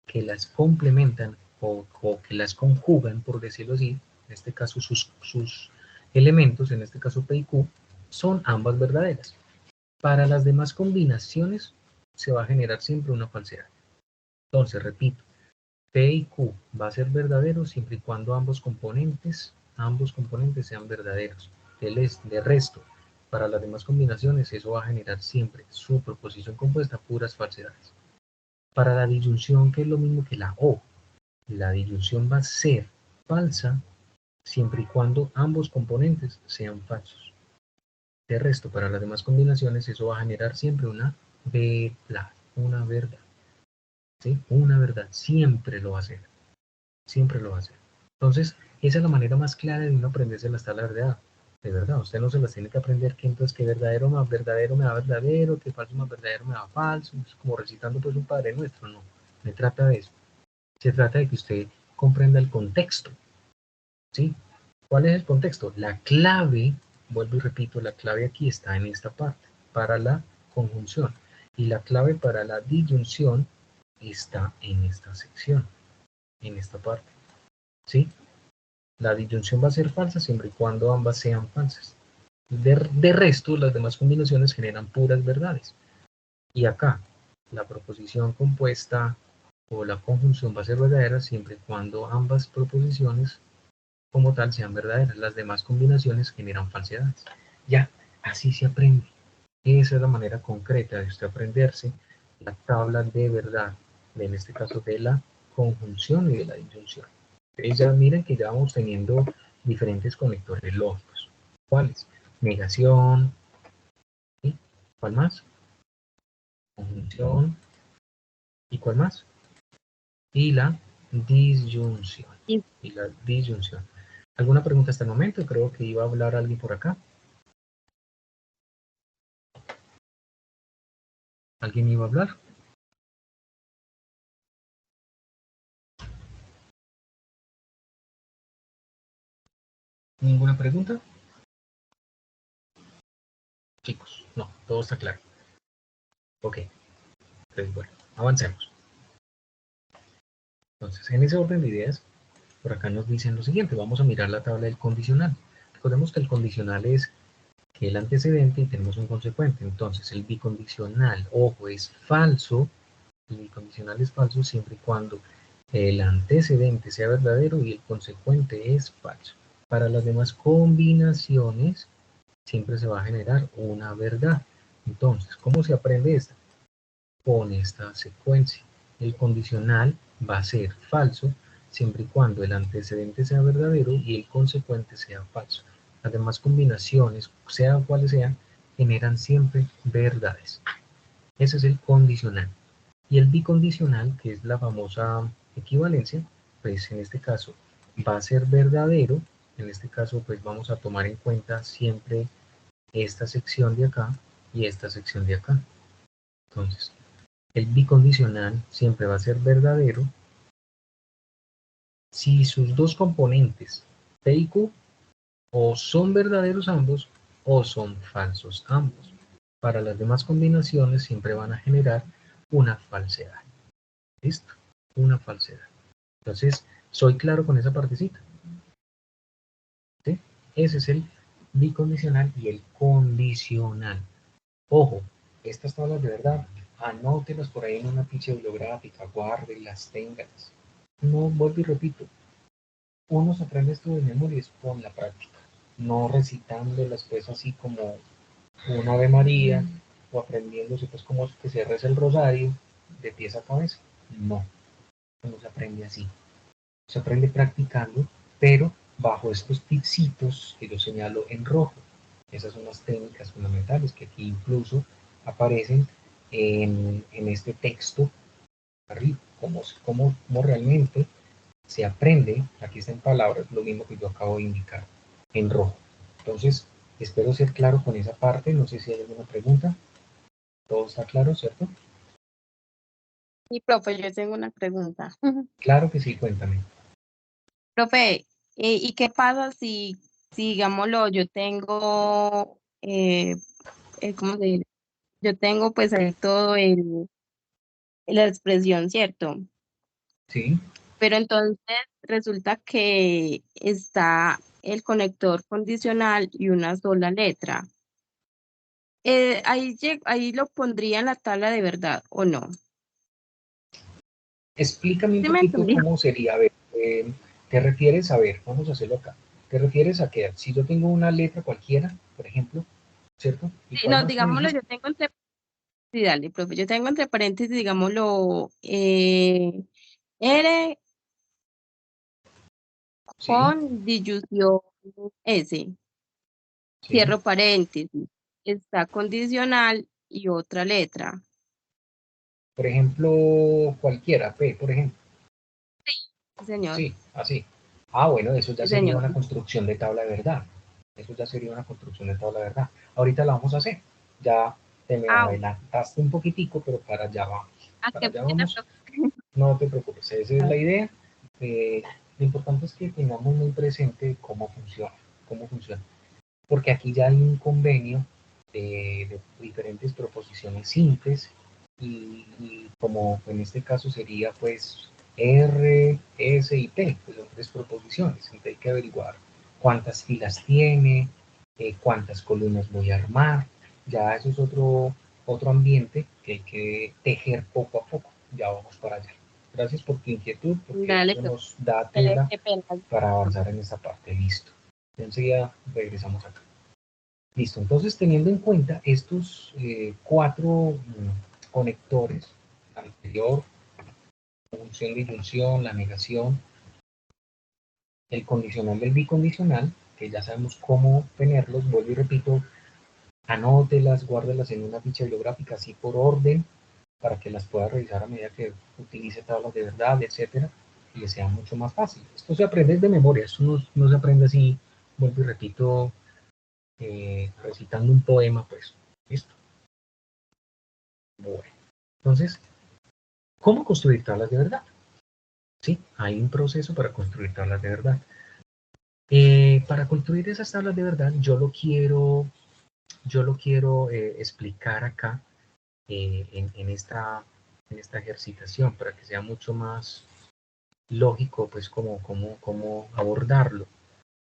que las complementan o que las conjugan, por decirlo así, en este caso sus elementos, en este caso P y Q, son ambas verdaderas. Para las demás combinaciones se va a generar siempre una falsedad. Entonces, repito, P y Q va a ser verdadero siempre y cuando ambos componentes sean verdaderos. De resto, para las demás combinaciones eso va a generar siempre su proposición compuesta puras falsedades. Para la disyunción, que es lo mismo que la O, la disyunción va a ser falsa siempre y cuando ambos componentes sean falsos. De resto, para las demás combinaciones eso va a generar siempre una verdad, una verdad. ¿Sí? Una verdad, siempre lo va a hacer. Siempre lo va a hacer. Entonces, esa es la manera más clara de uno aprenderse las tablas de verdad. De verdad, usted no se las tiene que aprender que entonces que verdadero más verdadero me da verdadero, que falso más verdadero me da falso, es como recitando pues un Padre Nuestro, no. Se trata de eso. Se trata de que usted comprenda el contexto. ¿Sí? ¿Cuál es el contexto? La clave, vuelvo y repito, la clave aquí está en esta parte, para la conjunción. Y la clave para la disyunción está en esta sección, en esta parte. ¿Sí? La disyunción va a ser falsa siempre y cuando ambas sean falsas. De resto, las demás combinaciones generan puras verdades. Y acá, la proposición compuesta o la conjunción va a ser verdadera siempre y cuando ambas proposiciones como tal sean verdaderas. Las demás combinaciones generan falsedades. Ya, así se aprende. Esa es la manera concreta de usted aprenderse la tabla de verdad, en este caso de la conjunción y de la disyunción. Entonces ya miren que ya vamos teniendo diferentes conectores lógicos. ¿Cuáles? Negación, ¿sí? ¿Cuál más? Conjunción, ¿y cuál más? Y la disyunción. Y Y la disyunción. ¿Alguna pregunta hasta el momento? Creo que iba a hablar alguien por acá. ¿Alguien iba a hablar? ¿Ninguna pregunta? chicos? No, todo está claro. Ok, entonces bueno, avancemos. Entonces, en ese orden de ideas, por acá nos dicen lo siguiente, vamos a mirar la tabla del condicional. Recordemos que el condicional es que el antecedente y tenemos un consecuente. Entonces, el bicondicional, ojo, es falso. El bicondicional es falso siempre y cuando el antecedente sea verdadero y el consecuente es falso. Para las demás combinaciones, siempre se va a generar una verdad. Entonces, ¿cómo se aprende esta? Con esta secuencia. El condicional va a ser falso siempre y cuando el antecedente sea verdadero y el consecuente sea falso. Las demás combinaciones, sean cuales sean, generan siempre verdades. Ese es el condicional. Y el bicondicional, que es la famosa equivalencia, pues en este caso va a ser verdadero. En este caso, pues vamos a tomar en cuenta siempre esta sección de acá y esta sección de acá. Entonces, el bicondicional siempre va a ser verdadero si sus dos componentes, P y Q, o son verdaderos ambos o son falsos ambos. Para las demás combinaciones siempre van a generar una falsedad. ¿Listo? Una falsedad. Entonces, soy claro con esa partecita. ¿Sí? Ese es el bicondicional y el condicional. Ojo, estas tablas de verdad, anótelas por ahí en una ficha bibliográfica, guárdelas, téngalas. No, vuelvo y repito, uno se aprende esto de memoria es con la práctica, no recitándolas pues así como un Ave María o aprendiéndose pues como que se reza el rosario de pies a cabeza. No, no se aprende así. Se aprende practicando, pero bajo estos tipsitos que yo señalo en rojo. Esas son las técnicas fundamentales que aquí incluso aparecen en este texto arriba, como realmente se aprende, aquí está en palabras, lo mismo que yo acabo de indicar, en rojo. Entonces, espero ser claro con esa parte, no sé si hay alguna pregunta. ¿Todo está claro, cierto? Y profe, yo tengo una pregunta. Claro que sí, cuéntame. Profe, ¿y qué pasa si digámoslo, yo tengo, ¿cómo se dice? Yo tengo pues ahí todo la expresión, ¿cierto? Sí, Pero entonces resulta que está el conector condicional y una sola letra. Ahí lo pondría en la tabla de verdad, ¿o no? explícame un ¿Sí me poquito entendí? cómo sería, a ver, ¿te refieres a ver? Vamos a hacerlo acá. ¿Te refieres a que si yo tengo una letra cualquiera, por ejemplo, ¿cierto? ¿Y Sí, cuál no, más me digámoslo, dijiste? yo tengo entre, sí, dale, profe, yo tengo entre paréntesis, digámoslo, R Sí, con disyunción S, sí. cierro paréntesis, está condicional y otra letra. Por ejemplo, cualquiera, P, por ejemplo. Sí, señor, Sí, así. Ah, bueno, eso ya sí, sería señor. una construcción de tabla de verdad. Eso ya sería una construcción de tabla de verdad. Ahorita la vamos a hacer. Ya te me Ah, adelantaste un poquitico, pero para allá vamos. ¿a Para qué allá pena, vamos. profe? No te preocupes, esa es la idea. Lo importante es que tengamos muy presente cómo funciona, porque aquí ya hay un convenio de diferentes proposiciones simples y como en este caso sería pues R, S y T, pues son tres proposiciones, entonces hay que averiguar cuántas filas tiene, cuántas columnas voy a armar, ya eso es otro ambiente que hay que tejer poco a poco, ya vamos para allá. Gracias por tu inquietud, porque Dale, eso profe, nos da tela qué pena. para avanzar en esta parte, listo. Enseguida regresamos acá. Listo, entonces teniendo en cuenta estos cuatro conectores, anterior, función de disyunción, la negación, el condicional del bicondicional, que ya sabemos cómo tenerlos, vuelvo y repito, anótelas, guárdelas en una ficha bibliográfica así por orden, para que las pueda revisar a medida que utilice tablas de verdad, etcétera, y le sea mucho más fácil. Esto se aprende de memoria, esto no se aprende así, vuelvo y repito, recitando un poema, pues, listo. Bueno, entonces, ¿cómo construir tablas de verdad? Sí, hay un proceso para construir tablas de verdad. Para construir esas tablas de verdad, yo lo quiero yo lo quiero explicar acá en esta ejercitación para que sea mucho más lógico, pues, cómo abordarlo,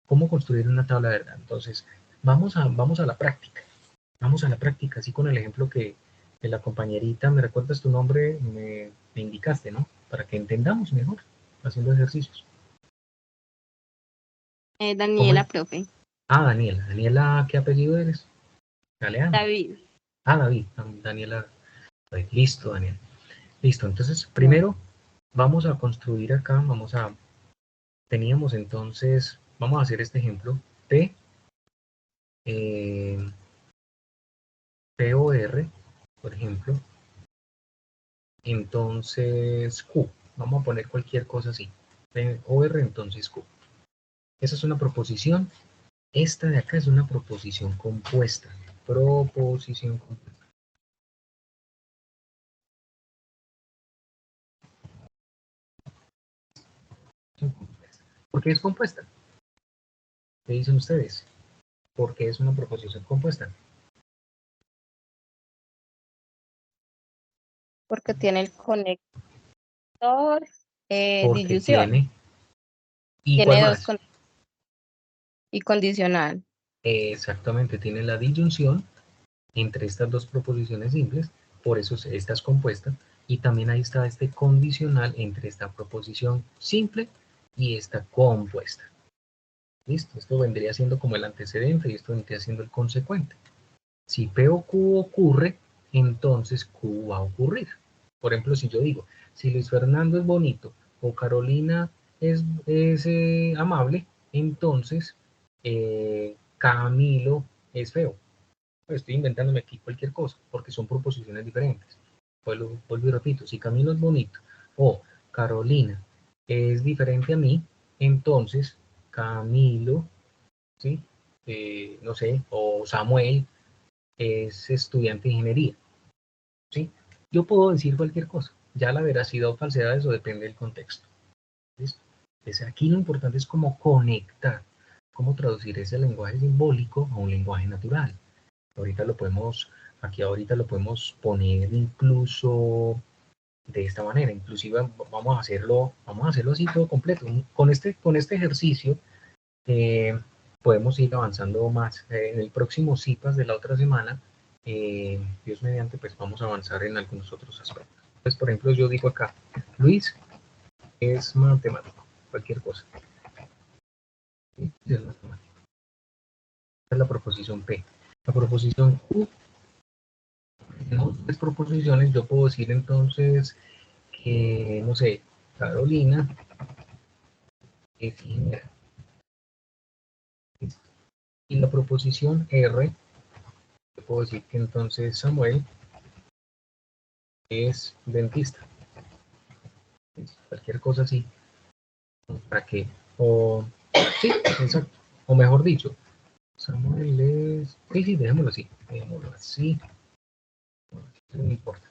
cómo construir una tabla de verdad. Entonces, vamos a la práctica. Vamos a la práctica, así con el ejemplo que la compañerita, ¿me recuerdas tu nombre? Me indicaste, ¿no? Para que entendamos mejor haciendo ejercicios. ¿Cómo es? Daniela, profe. Ah, Daniela. Daniela, ¿qué apellido eres? Galeano. David. Ah, David. Daniela. Listo, Daniela. Listo. Entonces, primero vamos a construir acá, teníamos entonces, vamos a hacer este ejemplo. P, POR, por ejemplo. Entonces, Q. Vamos a poner cualquier cosa así. POR, entonces Q. Esa es una proposición. Esta de acá es una proposición compuesta. Proposición compuesta. ¿Por qué es compuesta? ¿Qué dicen ustedes? ¿Por qué es una proposición compuesta? Porque tiene el conector Porque disyunción. tiene... ¿Y cuál Tiene dos más? conectores y condicional. Exactamente, tiene la disyunción entre estas dos proposiciones simples, por eso esta es compuesta, y también ahí está este condicional entre esta proposición simple y esta compuesta. ¿Listo? Esto vendría siendo como el antecedente y esto vendría siendo el consecuente. Si P o Q ocurre, entonces Q va a ocurrir. Por ejemplo, si yo digo, si Luis Fernando es bonito o Carolina es amable, entonces Camilo es feo. Pues estoy inventándome aquí cualquier cosa, porque son proposiciones diferentes. Vuelvo y repito, si Camilo es bonito o Carolina es diferente a mí, entonces Camilo, ¿sí? No sé, o Samuel es estudiante de ingeniería, ¿sí? Yo puedo decir cualquier cosa, ya la veracidad o falsedad de eso depende del contexto. ¿Listo? Entonces aquí lo importante es cómo conectar, cómo traducir ese lenguaje simbólico a un lenguaje natural. Ahorita lo podemos poner incluso de esta manera, inclusive vamos a hacerlo así todo completo. Con este ejercicio podemos ir avanzando más. En el próximo CIPAS de la otra semana, Dios mediante, pues vamos a avanzar en algunos otros aspectos. Pues, por ejemplo, yo digo acá, Luis es matemático, cualquier cosa. ¿Sí? Es matemático. Esta es la proposición P. La proposición Q, en tres proposiciones, yo puedo decir entonces que, no sé, Carolina es ingeniera. Y la proposición R, yo puedo decir que entonces Samuel es dentista. Cualquier cosa así, para que, o, sí, exacto, o mejor dicho, Samuel es, sí, dejémoslo así, no importa.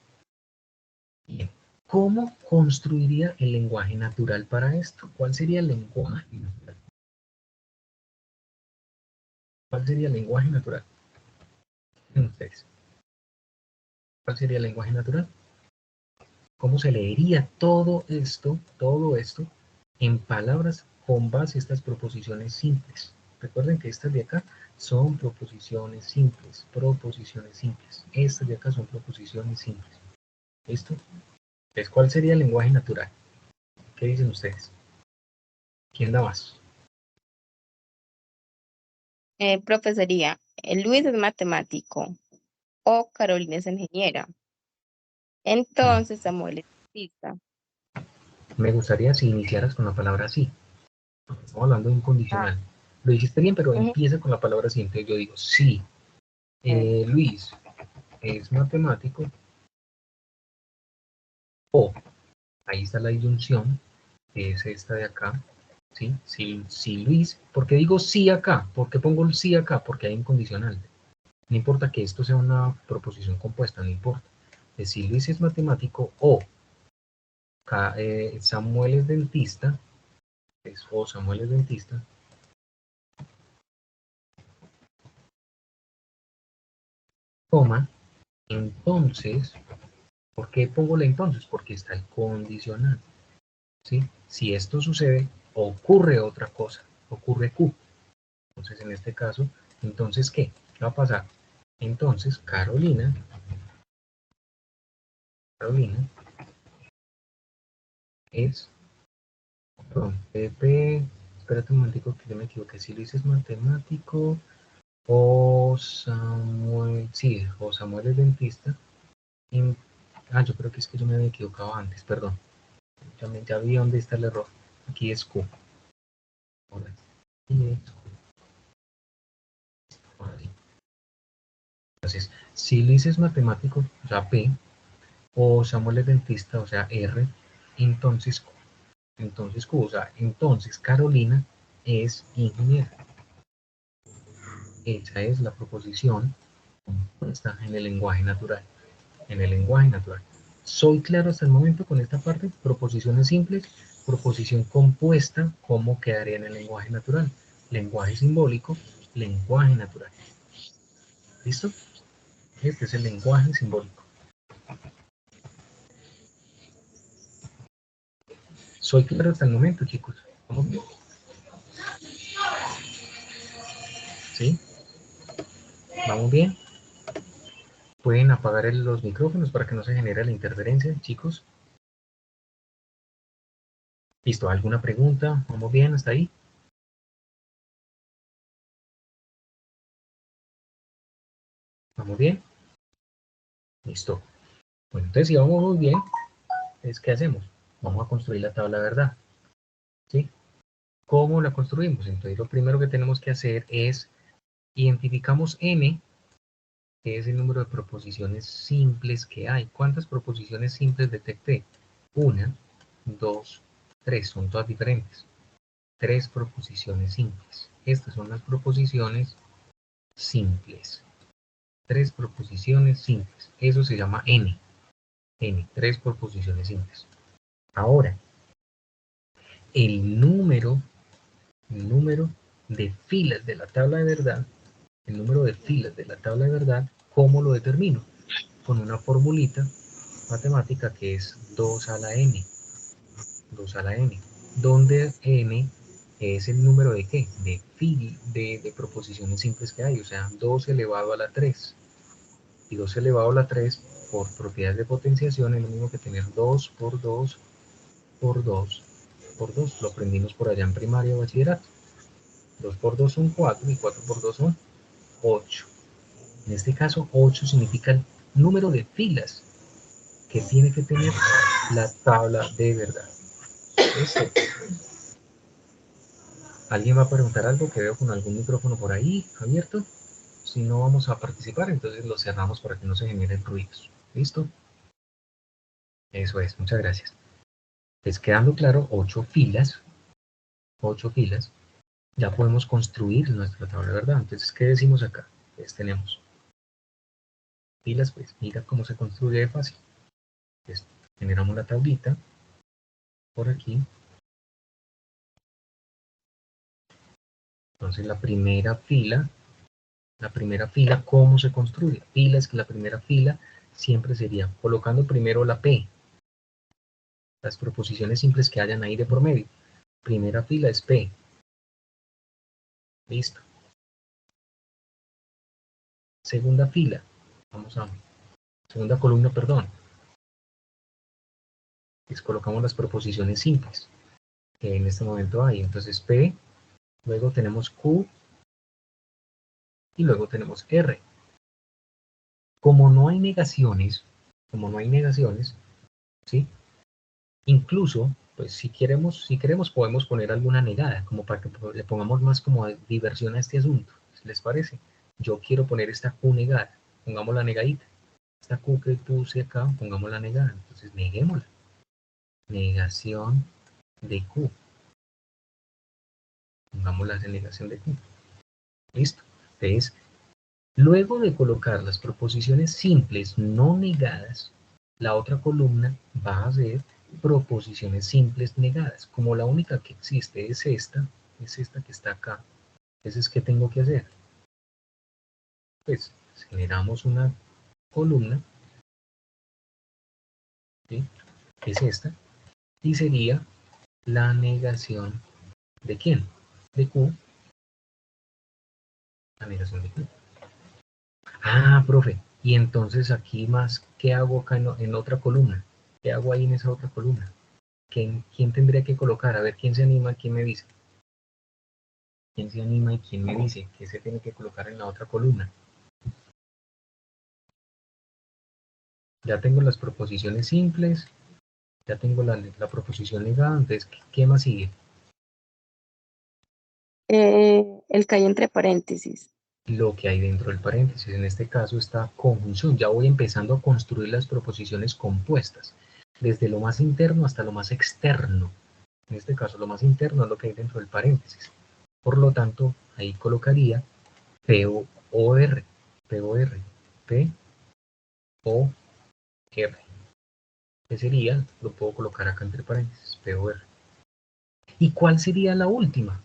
Bien, ¿cómo construiría el lenguaje natural para esto? ¿Cuál sería el lenguaje natural? ¿Cuál sería el lenguaje natural? Ustedes, ¿cuál sería el lenguaje natural? ¿Cómo se leería todo esto, en palabras con base a estas proposiciones simples? Recuerden que estas de acá son proposiciones simples, Estas de acá son proposiciones simples. ¿Listo? Entonces, ¿cuál sería el lenguaje natural? ¿Qué dicen ustedes? ¿Quién da más? Profe, sería, Luis es matemático o Carolina es ingeniera. Entonces Samuel es artista. Me gustaría si iniciaras con la palabra sí. Estamos hablando de un condicional. Lo dijiste bien, pero Ujú. empieza con la palabra sí. Entonces yo digo, sí, Luis es matemático, o ahí está la disyunción, que es esta de acá, ¿sí? Si Luis, ¿por qué digo sí acá? ¿Por qué pongo el sí acá? Porque hay un condicional. No importa que esto sea una proposición compuesta, no importa. Si Luis es matemático o Samuel es dentista, o Samuel es dentista, entonces, ¿por qué pongo la entonces? Porque está el condicional, ¿sí? Si esto sucede, ocurre otra cosa, ocurre Q. Entonces, en este caso, entonces, ¿qué? ¿Qué va a pasar? Entonces, Carolina es, perdón, Pepe, espérate un momentico que yo me equivoqué, si lo dices matemático, o Samuel, sí, o Samuel es dentista, yo creo que es que yo me había equivocado antes, perdón, ya vi dónde está el error, aquí es Q, ahora, aquí es Q. Ahora sí. Entonces, si lo dices matemático, o sea, P, o Samuel es dentista, o sea, R, entonces Q. Entonces Q, o sea, entonces Carolina es ingeniera. Esa es la proposición compuesta en el lenguaje natural. En el lenguaje natural. ¿Soy claro hasta el momento con esta parte? Proposiciones simples, proposición compuesta, ¿cómo quedaría en el lenguaje natural? Lenguaje simbólico, lenguaje natural. ¿Listo? Este es el lenguaje simbólico. ¿Soy claro hasta el momento, chicos? ¿Vamos bien? ¿Sí? ¿Vamos bien? ¿Pueden apagar los micrófonos para que no se genere la interferencia, chicos? ¿Listo? ¿Alguna pregunta? ¿Vamos bien hasta ahí? ¿Vamos bien? Listo. Bueno, entonces si vamos muy bien, ¿qué hacemos? Vamos a construir la tabla de verdad. ¿Sí? ¿Cómo la construimos? Entonces lo primero que tenemos que hacer es identificamos n, que es el número de proposiciones simples que hay. ¿Cuántas proposiciones simples detecté? 1, 2, 3, son todas diferentes. 3 proposiciones simples. Estas son las proposiciones simples. 3 proposiciones simples. Eso se llama n. N, 3 proposiciones simples. Ahora, el número de filas de la tabla de verdad, el número de filas de la tabla de verdad, ¿cómo lo determino? Con una formulita matemática que es 2 a la n. 2 a la n. Donde n es el número de ¿qué? De proposiciones simples que hay, o sea, 2 elevado a la 3. Y 2 elevado a la 3 por propiedades de potenciación es lo mismo que tener 2 por 2 por 2 por 2. Lo aprendimos por allá en primaria o bachillerato. 2 por 2 son 4 y 4 por 2 son 8. En este caso, 8 significa el número de filas que tiene que tener la tabla de verdad. ¿Listo? ¿Alguien va a preguntar algo? Que veo con algún micrófono por ahí abierto. Si no vamos a participar, entonces lo cerramos para que no se generen ruidos. ¿Listo? Eso es, muchas gracias. Pues quedando claro, 8 filas, ya podemos construir nuestra tabla de verdad. Entonces, ¿qué decimos acá? Pues tenemos filas, pues mira cómo se construye de fácil. Pues, generamos la tablita por aquí. Entonces la primera fila, ¿cómo se construye? Filas, que la primera fila siempre sería colocando primero la P, las proposiciones simples que hayan ahí de por medio. Primera fila es P. Listo. Segunda fila, segunda columna, perdón. Pues colocamos las proposiciones simples que en este momento hay. Entonces P, luego tenemos Q y luego tenemos R. Como no hay negaciones, ¿sí? Incluso, pues si queremos podemos poner alguna negada, como para que le pongamos más como diversión a este asunto. ¿Les parece? Yo quiero poner esta Q negada, pongamos la negadita. Esta Q que puse acá, pongamos la negada. Entonces neguémosla. Negación de Q. Pongamos la negación de Q. Listo. Entonces, luego de colocar las proposiciones simples no negadas, la otra columna va a ser proposiciones simples negadas. Como la única que existe es esta que está acá. Entonces, ¿qué tengo que hacer? Pues generamos una columna, ¿sí? Es esta, y sería la negación de ¿quién? De Q. La negación de Q. Ah, profe, y entonces aquí más, ¿qué hago acá en otra columna? ¿Qué hago ahí en esa otra columna? ¿Quién tendría que colocar? A ver, ¿quién se anima? ¿Quién me dice? ¿Quién se anima y quién me dice qué se tiene que colocar en la otra columna? Ya tengo las proposiciones simples, ya tengo la proposición negada, entonces, ¿qué más sigue? El que hay entre paréntesis. Lo que hay dentro del paréntesis, en este caso está conjunción. Ya voy empezando a construir las proposiciones compuestas, desde lo más interno hasta lo más externo. En este caso, lo más interno es lo que hay dentro del paréntesis. Por lo tanto, ahí colocaría P-O-R, P-O-R, P-O-R. ¿Qué sería? Lo puedo colocar acá entre paréntesis, P-O-R. ¿Y cuál sería la última?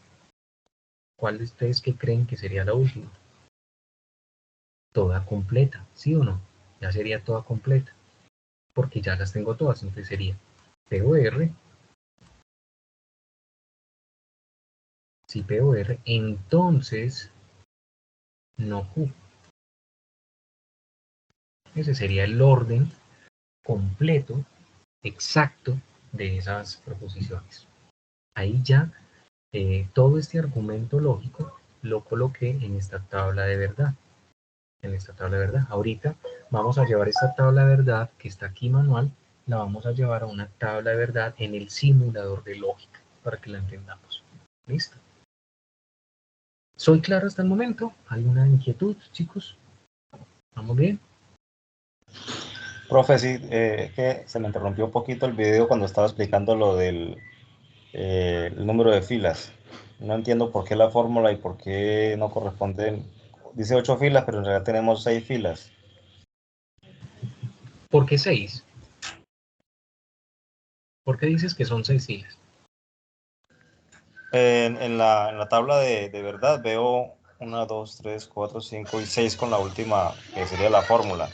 ¿Cuál de ustedes que creen que sería la última? Toda completa, ¿sí o no? Ya sería toda completa, porque ya las tengo todas, entonces sería POR, si POR, entonces no Q. Ese sería el orden completo, exacto de esas proposiciones. Ahí ya todo este argumento lógico lo coloqué en esta tabla de verdad. En esta tabla de verdad. Ahorita vamos a llevar esta tabla de verdad que está aquí manual, la vamos a llevar a una tabla de verdad en el simulador de lógica para que la entendamos. ¿Listo? ¿Soy claro hasta el momento? ¿Alguna inquietud, chicos? ¿Vamos bien? Profe, sí, que se me interrumpió un poquito el video cuando estaba explicando lo del el número de filas. No entiendo por qué la fórmula y por qué no corresponden. Dice 8 filas, pero en realidad tenemos 6 filas. ¿Por qué 6? ¿Por qué dices que son 6 filas? En la tabla de verdad veo 1, 2, 3, 4, 5 y 6 con la última, que sería la fórmula.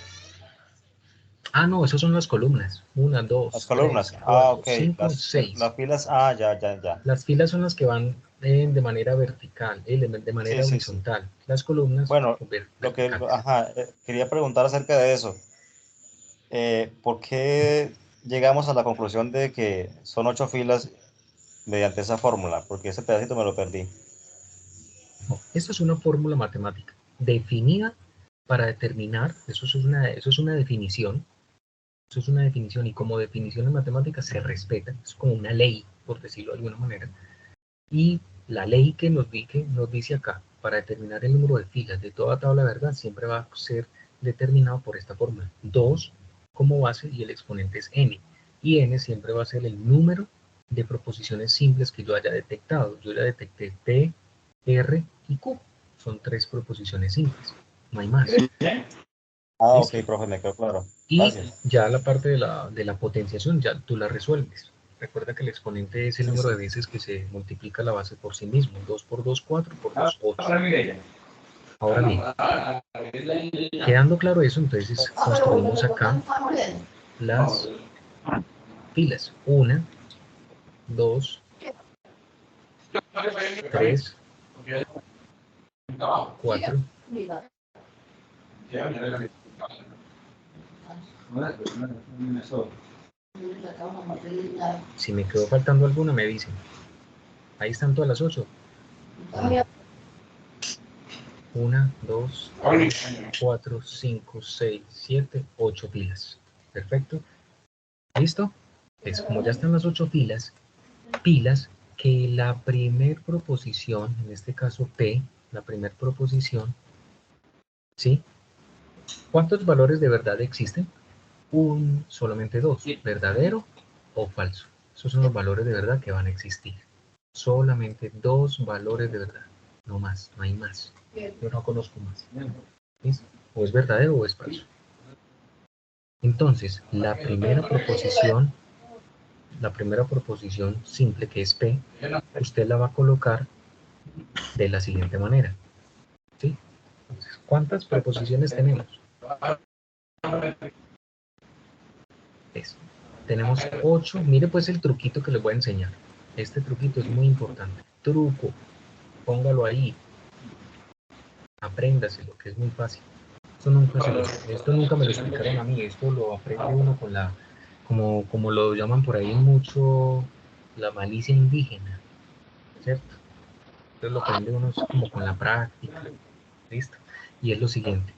Ah, no, esas son las columnas. 1, Las 2, 3, columnas. 4, Ok. 5, 6. Las filas. Ya. Las filas son las que van de manera vertical, de Sí, manera sí. horizontal. Las columnas Bueno, verticales. quería preguntar acerca de eso. ¿Por qué llegamos a la conclusión de que son 8 filas mediante esa fórmula? Porque ese pedacito me lo perdí. No, esto es una fórmula matemática definida para determinar, eso es una definición, y como definición en matemáticas se respeta, es como una ley, por decirlo de alguna manera. Y la ley que nos dice acá, para determinar el número de filas de toda tabla de verdad, siempre va a ser determinado por esta fórmula. 2 como base y el exponente es n. Y n siempre va a ser el número de proposiciones simples que yo haya detectado. Yo ya detecté P, R y Q. Son 3 proposiciones simples. No hay más. Ok, ¿Listo? profe, me quedó claro. Y Gracias. ya la parte de la potenciación, ya tú la resuelves. Recuerda que el exponente es el número de veces que se multiplica la base por sí mismo. 2 por 2, 4, por 2, 8. Ahora bien, quedando claro eso, entonces construimos acá las filas. 1, 2, 3, 4. Si me quedó faltando alguna, me dicen. Ahí están todas las 8. 1, 2, 3, 4, 5, 6, 7, 8 filas. Perfecto. ¿Listo? Pues como ya están las 8 filas, pilas que la primer proposición, en este caso P, la primer proposición, ¿sí? ¿Cuántos valores de verdad existen? Solamente 2, verdadero o falso. Esos son los valores de verdad que van a existir. Solamente 2 valores de verdad, no más, no hay más. Yo no conozco más. ¿Listo? O es verdadero o es falso. Entonces, la primera proposición simple que es P, usted la va a colocar de la siguiente manera. ¿Sí? Entonces, ¿cuántas proposiciones tenemos? Eso. Tenemos 8. Mire pues el truquito que les voy a enseñar. Este truquito es muy importante. Truco. Póngalo ahí. Apréndaselo, que es muy fácil. Esto nunca me lo explicaron a mí. Esto lo aprende uno con la, como lo llaman por ahí mucho, la malicia indígena, ¿cierto? Entonces lo aprende uno como con la práctica. ¿Listo? Y es lo siguiente.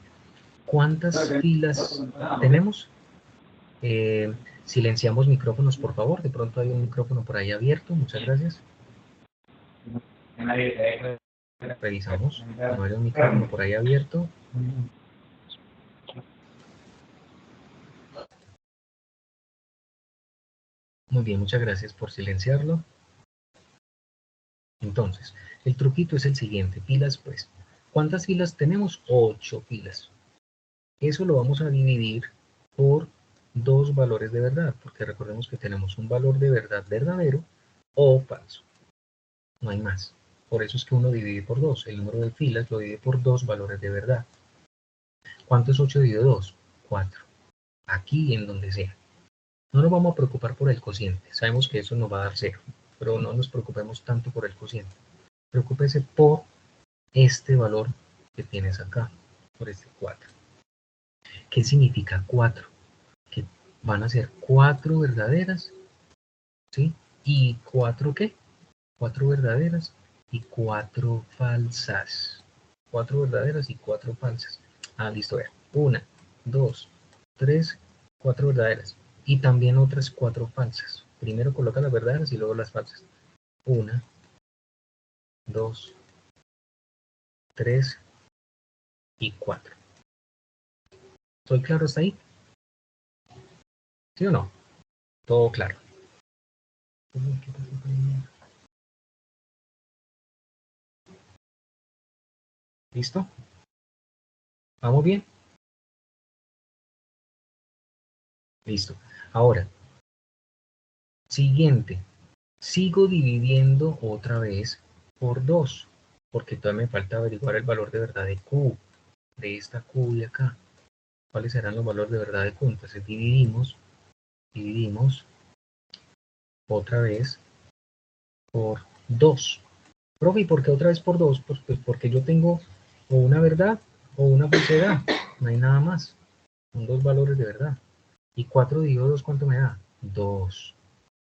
¿Cuántas filas tenemos? Silenciamos micrófonos, por favor. De pronto hay un micrófono por ahí abierto. Muchas gracias. Revisamos. No hay un micrófono por ahí abierto. Muy bien, muchas gracias por silenciarlo. Entonces, el truquito es el siguiente. Filas, pues. ¿Cuántas filas tenemos? 8 filas. Eso lo vamos a dividir por 2 valores de verdad, porque recordemos que tenemos un valor de verdad verdadero o falso. No hay más. Por eso es que uno divide por 2. El número de filas lo divide por 2 valores de verdad. ¿Cuánto es 8 dividido 2? 4. Aquí en donde sea. No nos vamos a preocupar por el cociente. Sabemos que eso nos va a dar 0, pero no nos preocupemos tanto por el cociente. Preocúpese por este valor que tienes acá, por este 4. ¿Qué significa 4? Que van a ser 4 verdaderas, ¿sí? ¿Y 4 qué? 4 verdaderas y 4 falsas. 4 verdaderas y 4 falsas. Ah, listo, vean. 1, 2, 3, 4 verdaderas. Y también otras 4 falsas. Primero coloca las verdaderas y luego las falsas. 1, 2, 3 y 4. ¿Soy claro hasta ahí? ¿Sí o no? Todo claro. ¿Listo? ¿Vamos bien? Listo. Ahora, siguiente. Sigo dividiendo otra vez por 2, porque todavía me falta averiguar el valor de verdad de Q, de esta Q de acá. ¿Cuáles serán los valores de verdad de Q? Entonces dividimos otra vez por 2. Profe, ¿y por qué otra vez por 2? Pues porque yo tengo o una verdad o una falsedad. No hay nada más. Son 2 valores de verdad. Y 4 dividido 2, ¿cuánto me da? 2.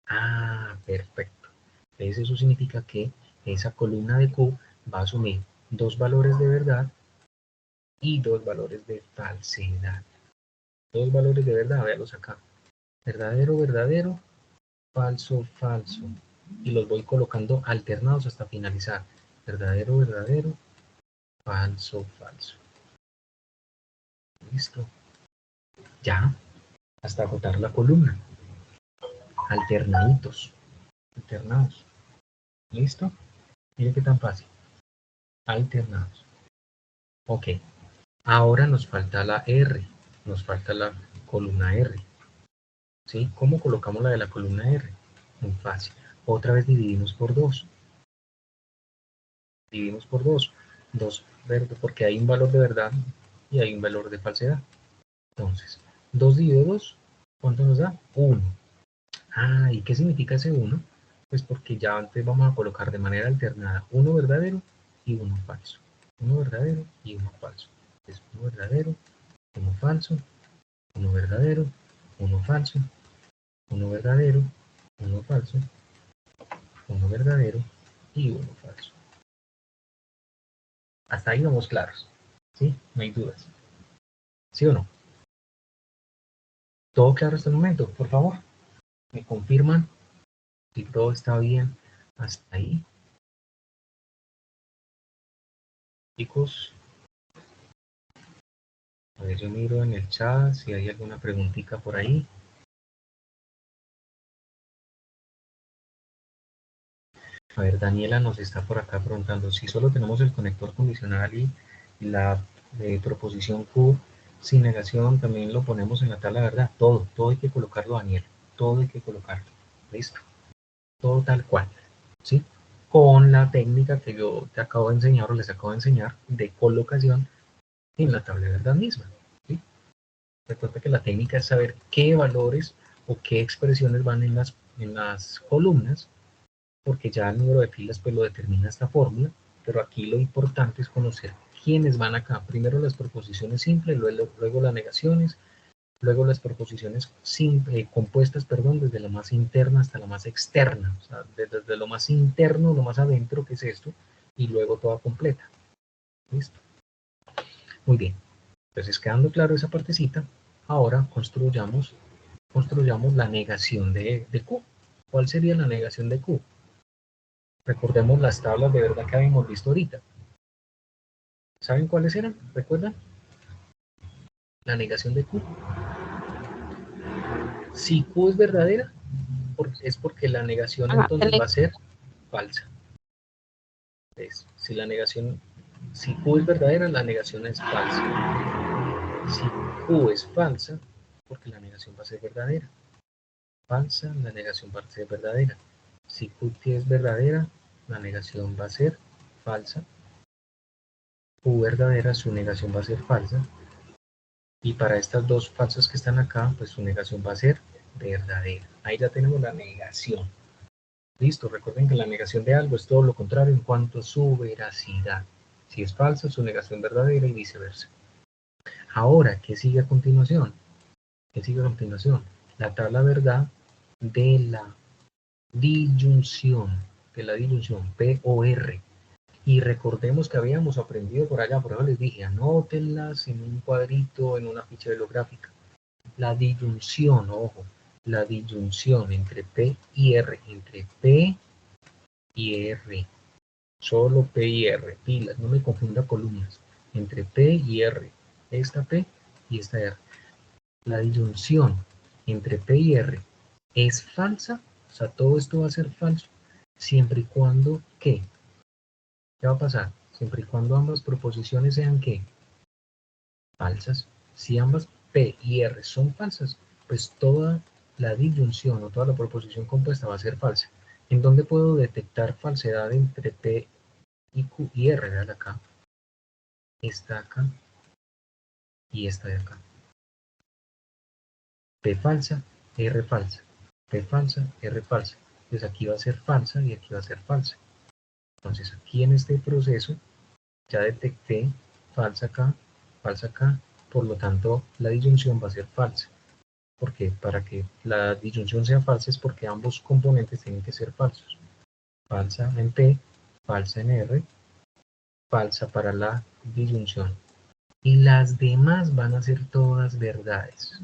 Ah, perfecto. Entonces eso significa que esa columna de Q va a asumir 2 valores de verdad y 2 valores de falsedad. 2 valores de verdad, véalos acá. Verdadero, verdadero, falso, falso. Y los voy colocando alternados hasta finalizar. Verdadero, verdadero, falso, falso. Listo. Ya, hasta agotar la columna. Alternaditos. Alternados. ¿Listo? Mire qué tan fácil. Alternados. Ok. Ahora nos falta la R. Nos falta la columna R. ¿Sí? ¿Cómo colocamos la de la columna R? Muy fácil. Otra vez dividimos por 2. Dividimos por 2. 2 verdes, porque hay un valor de verdad y hay un valor de falsedad. Entonces, 2 dividido 2, ¿cuánto nos da? 1. Ah, ¿y qué significa ese 1? Pues porque ya antes vamos a colocar de manera alternada 1 verdadero y 1 falso. 1 verdadero y 1 falso. Es 1 verdadero, 1 falso, 1 verdadero, 1 falso, 1 verdadero, 1 falso, 1 verdadero y 1 falso. Hasta ahí vamos claros, ¿sí? No hay dudas. ¿Sí o no? ¿Todo claro hasta el momento? Por favor, me confirman si todo está bien hasta ahí. Chicos, a ver, yo miro en el chat si hay alguna preguntita por ahí. A ver, Daniela nos está por acá preguntando si solo tenemos el conector condicional y la proposición Q sin negación también lo ponemos en la tabla, ¿verdad? Todo hay que colocarlo, Daniela. Todo hay que colocarlo. ¿Listo? Todo tal cual. ¿Sí? Con la técnica que yo te acabo de enseñar o les acabo de enseñar de colocación en la tabla de verdad misma. ¿Sí? Recuerda que la técnica es saber qué valores o qué expresiones van en las columnas, porque ya el número de filas pues lo determina esta fórmula, pero aquí lo importante es conocer quiénes van acá. Primero las proposiciones simples, luego las negaciones, luego las proposiciones compuestas, perdón, desde la más interna hasta la más externa, o sea, desde lo más interno, lo más adentro, que es esto, y luego toda completa. ¿Listo? Muy bien. Entonces, quedando claro esa partecita, ahora construyamos la negación de Q. ¿Cuál sería la negación de Q? Recordemos las tablas de verdad que habíamos visto ahorita. ¿Saben cuáles eran? ¿Recuerdan? La negación de Q. Si Q es verdadera, es porque la negación entonces va a ser falsa. ¿Ves? Si Q es verdadera, la negación es falsa. Si Q es falsa, porque la negación va a ser verdadera. Falsa, la negación va a ser verdadera. Si Q es verdadera, la negación va a ser falsa. Q verdadera, su negación va a ser falsa. Y para estas dos falsas que están acá, pues su negación va a ser verdadera. Ahí ya tenemos la negación. Listo, recuerden que la negación de algo es todo lo contrario en cuanto a su veracidad. Si es falsa, su negación verdadera y viceversa. Ahora, ¿qué sigue a continuación? ¿Qué sigue a continuación? La tabla verdad de la disyunción, P o R. Y recordemos que habíamos aprendido por allá, por eso les dije, anótenlas en un cuadrito, en una ficha bibliográfica. La disyunción, ojo, la disyunción entre P y R, entre P y R, solo P y R, pilas, no me confunda columnas, entre P y R, esta P y esta R. La disyunción entre P y R es falsa, o sea, todo esto va a ser falso, siempre y cuando, ¿qué? ¿Qué va a pasar? Siempre y cuando ambas proposiciones sean, ¿qué? Falsas. Si ambas P y R son falsas, pues toda la disyunción o toda la proposición compuesta va a ser falsa. ¿En dónde puedo detectar falsedad entre P y Q y R? Vean acá. Esta acá y esta de acá. P falsa, R falsa. P falsa, R falsa. Entonces aquí va a ser falsa y aquí va a ser falsa. Entonces aquí en este proceso ya detecté falsa acá, por lo tanto la disyunción va a ser falsa. Porque para que la disyunción sea falsa es porque ambos componentes tienen que ser falsos. Falsa en P, falsa en R, falsa para la disyunción. Y las demás van a ser todas verdades.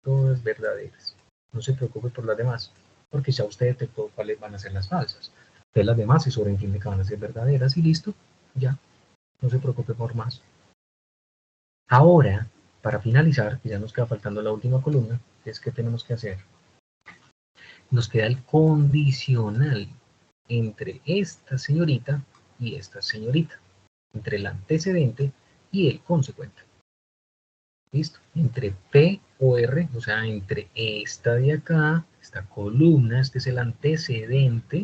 Todas verdaderas. No se preocupe por las demás, porque ya usted detectó cuáles van a ser las falsas. Entonces las demás se sobreentiende que van a ser verdaderas y listo, ya. No se preocupe por más. Ahora, para finalizar, que ya nos queda faltando la última columna, es que tenemos que hacer. Nos queda el condicional entre esta señorita y esta señorita, entre el antecedente y el consecuente. ¿Listo? Entre P o R, o sea, entre esta de acá, esta columna, este es el antecedente,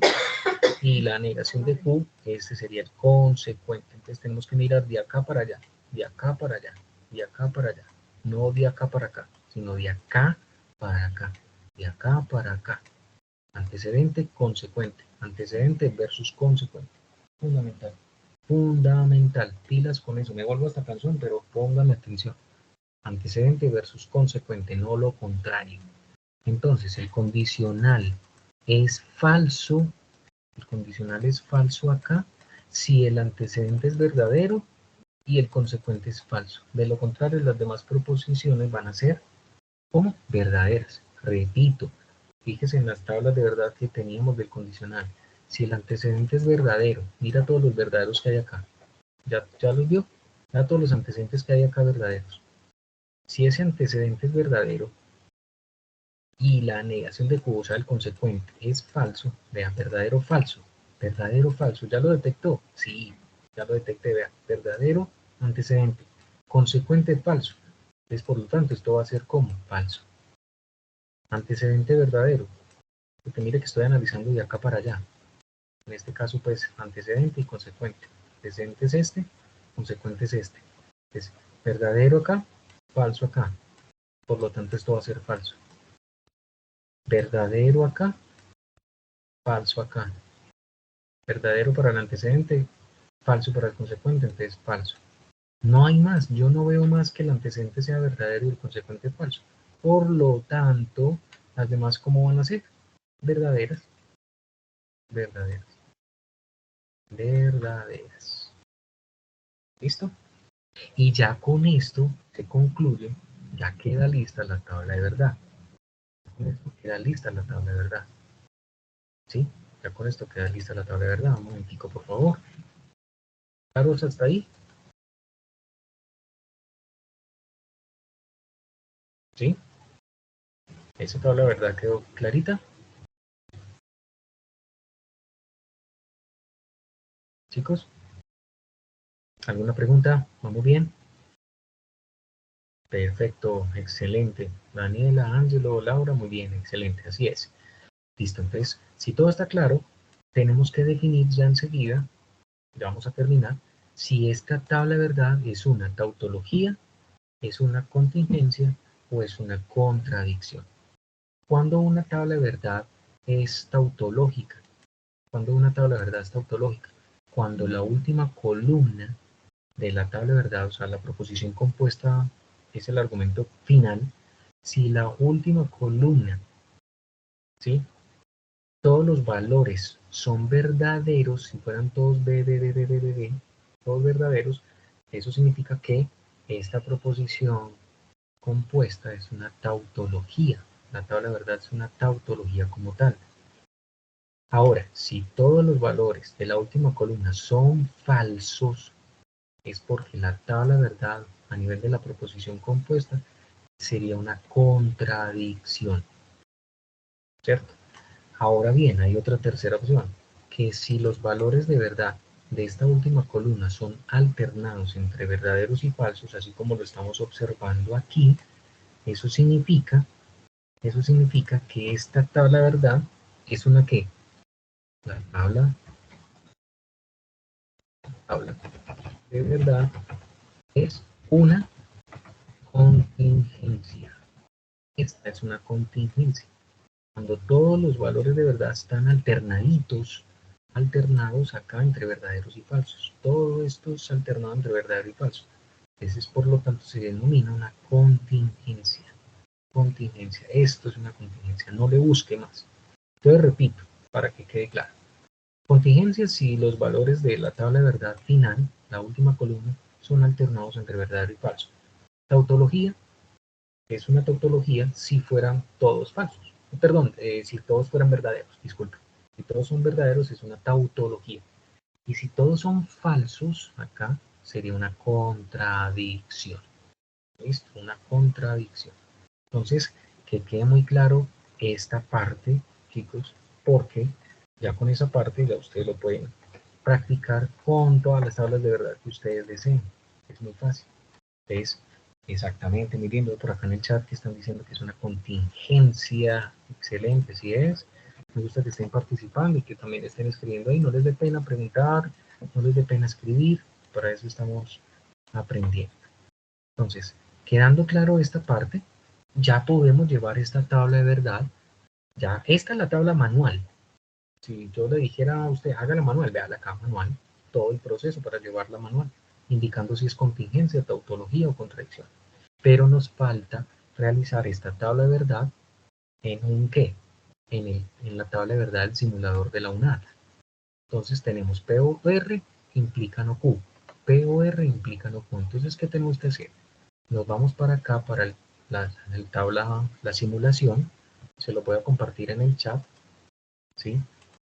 y la negación de Q, este sería el consecuente. Entonces tenemos que mirar de acá para allá, de acá para allá, de acá para allá. No de acá para acá, sino de acá para acá, de acá para acá. Antecedente, consecuente. Antecedente versus consecuente. Fundamental. Fundamental. Pilas con eso. Me vuelvo hasta cansón, pero pónganme atención. Antecedente versus consecuente, no lo contrario. Entonces, el condicional es falso. El condicional es falso acá si el antecedente es verdadero y el consecuente es falso. De lo contrario, las demás proposiciones van a ser como verdaderas. Repito, fíjese en las tablas de verdad que teníamos del condicional. Si el antecedente es verdadero, mira todos los verdaderos que hay acá. ¿Ya los vio? Mira todos los antecedentes que hay acá verdaderos. Si ese antecedente es verdadero y la negación de Q, o sea, el consecuente, es falso, vean, verdadero falso, ¿ya lo detectó? Sí, ya lo detecté, vean, verdadero antecedente, consecuente falso. Entonces, por lo tanto, esto va a ser como falso. Antecedente verdadero, porque mire que estoy analizando de acá para allá. En este caso, pues, antecedente y consecuente. Antecedente es este, consecuente es este. Entonces, verdadero acá, falso acá. Por lo tanto, esto va a ser falso. Verdadero acá, falso acá. Verdadero para el antecedente, falso para el consecuente, entonces falso. No hay más, yo no veo más que el antecedente sea verdadero y el consecuente falso. Por lo tanto, las demás, ¿cómo van a ser? Verdaderas. Verdaderas. Verdaderas. ¿Listo? Y ya con esto se concluye, ya queda lista la tabla de verdad. Con esto queda lista la tabla de verdad. ¿Sí? Ya con esto queda lista la tabla de verdad. Un momentico, por favor. ¿Claros hasta ahí? ¿Sí? ¿Esa tabla de verdad quedó clarita? Chicos, ¿alguna pregunta? ¿Vamos bien? Perfecto, excelente. Daniela, Ángelo, Laura, muy bien, excelente, así es. Listo, entonces, si todo está claro, tenemos que definir ya enseguida, ya vamos a terminar, si esta tabla de verdad es una tautología, es una contingencia o es una contradicción. ¿Cuándo una tabla de verdad es tautológica? ¿Cuándo una tabla de verdad es tautológica? Cuando la última columna de la tabla de verdad, o sea, la proposición compuesta es el argumento final, si la última columna, ¿sí? Todos los valores son verdaderos, si fueran todos B, todos verdaderos, eso significa que esta proposición compuesta es una tautología. La tabla de verdad es una tautología como tal. Ahora, si todos los valores de la última columna son falsos, es porque la tabla de verdad a nivel de la proposición compuesta sería una contradicción, ¿cierto? Ahora bien, hay otra tercera opción, que si los valores de verdad de esta última columna son alternados entre verdaderos y falsos, así como lo estamos observando aquí, eso significa que esta tabla de verdad es una ¿qué? La tabla de verdad es una contingencia. Esta es una contingencia. Cuando todos los valores de verdad están alternaditos, alternados acá entre verdaderos y falsos. Todo esto es alternado entre verdadero y falso. Entonces, por lo tanto, se denomina una contingencia. Contingencia. Esto es una contingencia. No le busque más. Entonces, repito, para que quede claro. Contingencia si los valores de la tabla de verdad final, la última columna, son alternados entre verdadero y falso. Tautología es una tautología si fueran todos falsos. Perdón, si todos fueran verdaderos, disculpe. Si todos son verdaderos es una tautología. Y si todos son falsos, acá sería una contradicción. ¿Listo? Una contradicción. Entonces, que quede muy claro esta parte, chicos, porque ya con esa parte ya ustedes lo pueden practicar con todas las tablas de verdad que ustedes deseen. Es muy fácil. Entonces, exactamente, muy bien, veo por acá en el chat que están diciendo que es una contingencia. Excelente, si es. Me gusta que estén participando y que también estén escribiendo ahí. No les dé pena preguntar, no les dé pena escribir. Para eso estamos aprendiendo. Entonces, quedando claro esta parte, ya podemos llevar esta tabla de verdad. Ya, esta es la tabla manual. Si yo le dijera a usted, haga la manual, vea acá manual, todo el proceso para llevarla manual, indicando si es contingencia, tautología o contradicción. Pero nos falta realizar esta tabla de verdad en un qué, en la tabla de verdad del simulador de la UNAD. Entonces tenemos POR implica no Q, POR implica no Q. Entonces, ¿qué tenemos que hacer? Nos vamos para acá, para la simulación, se lo voy a compartir en el chat, ¿sí?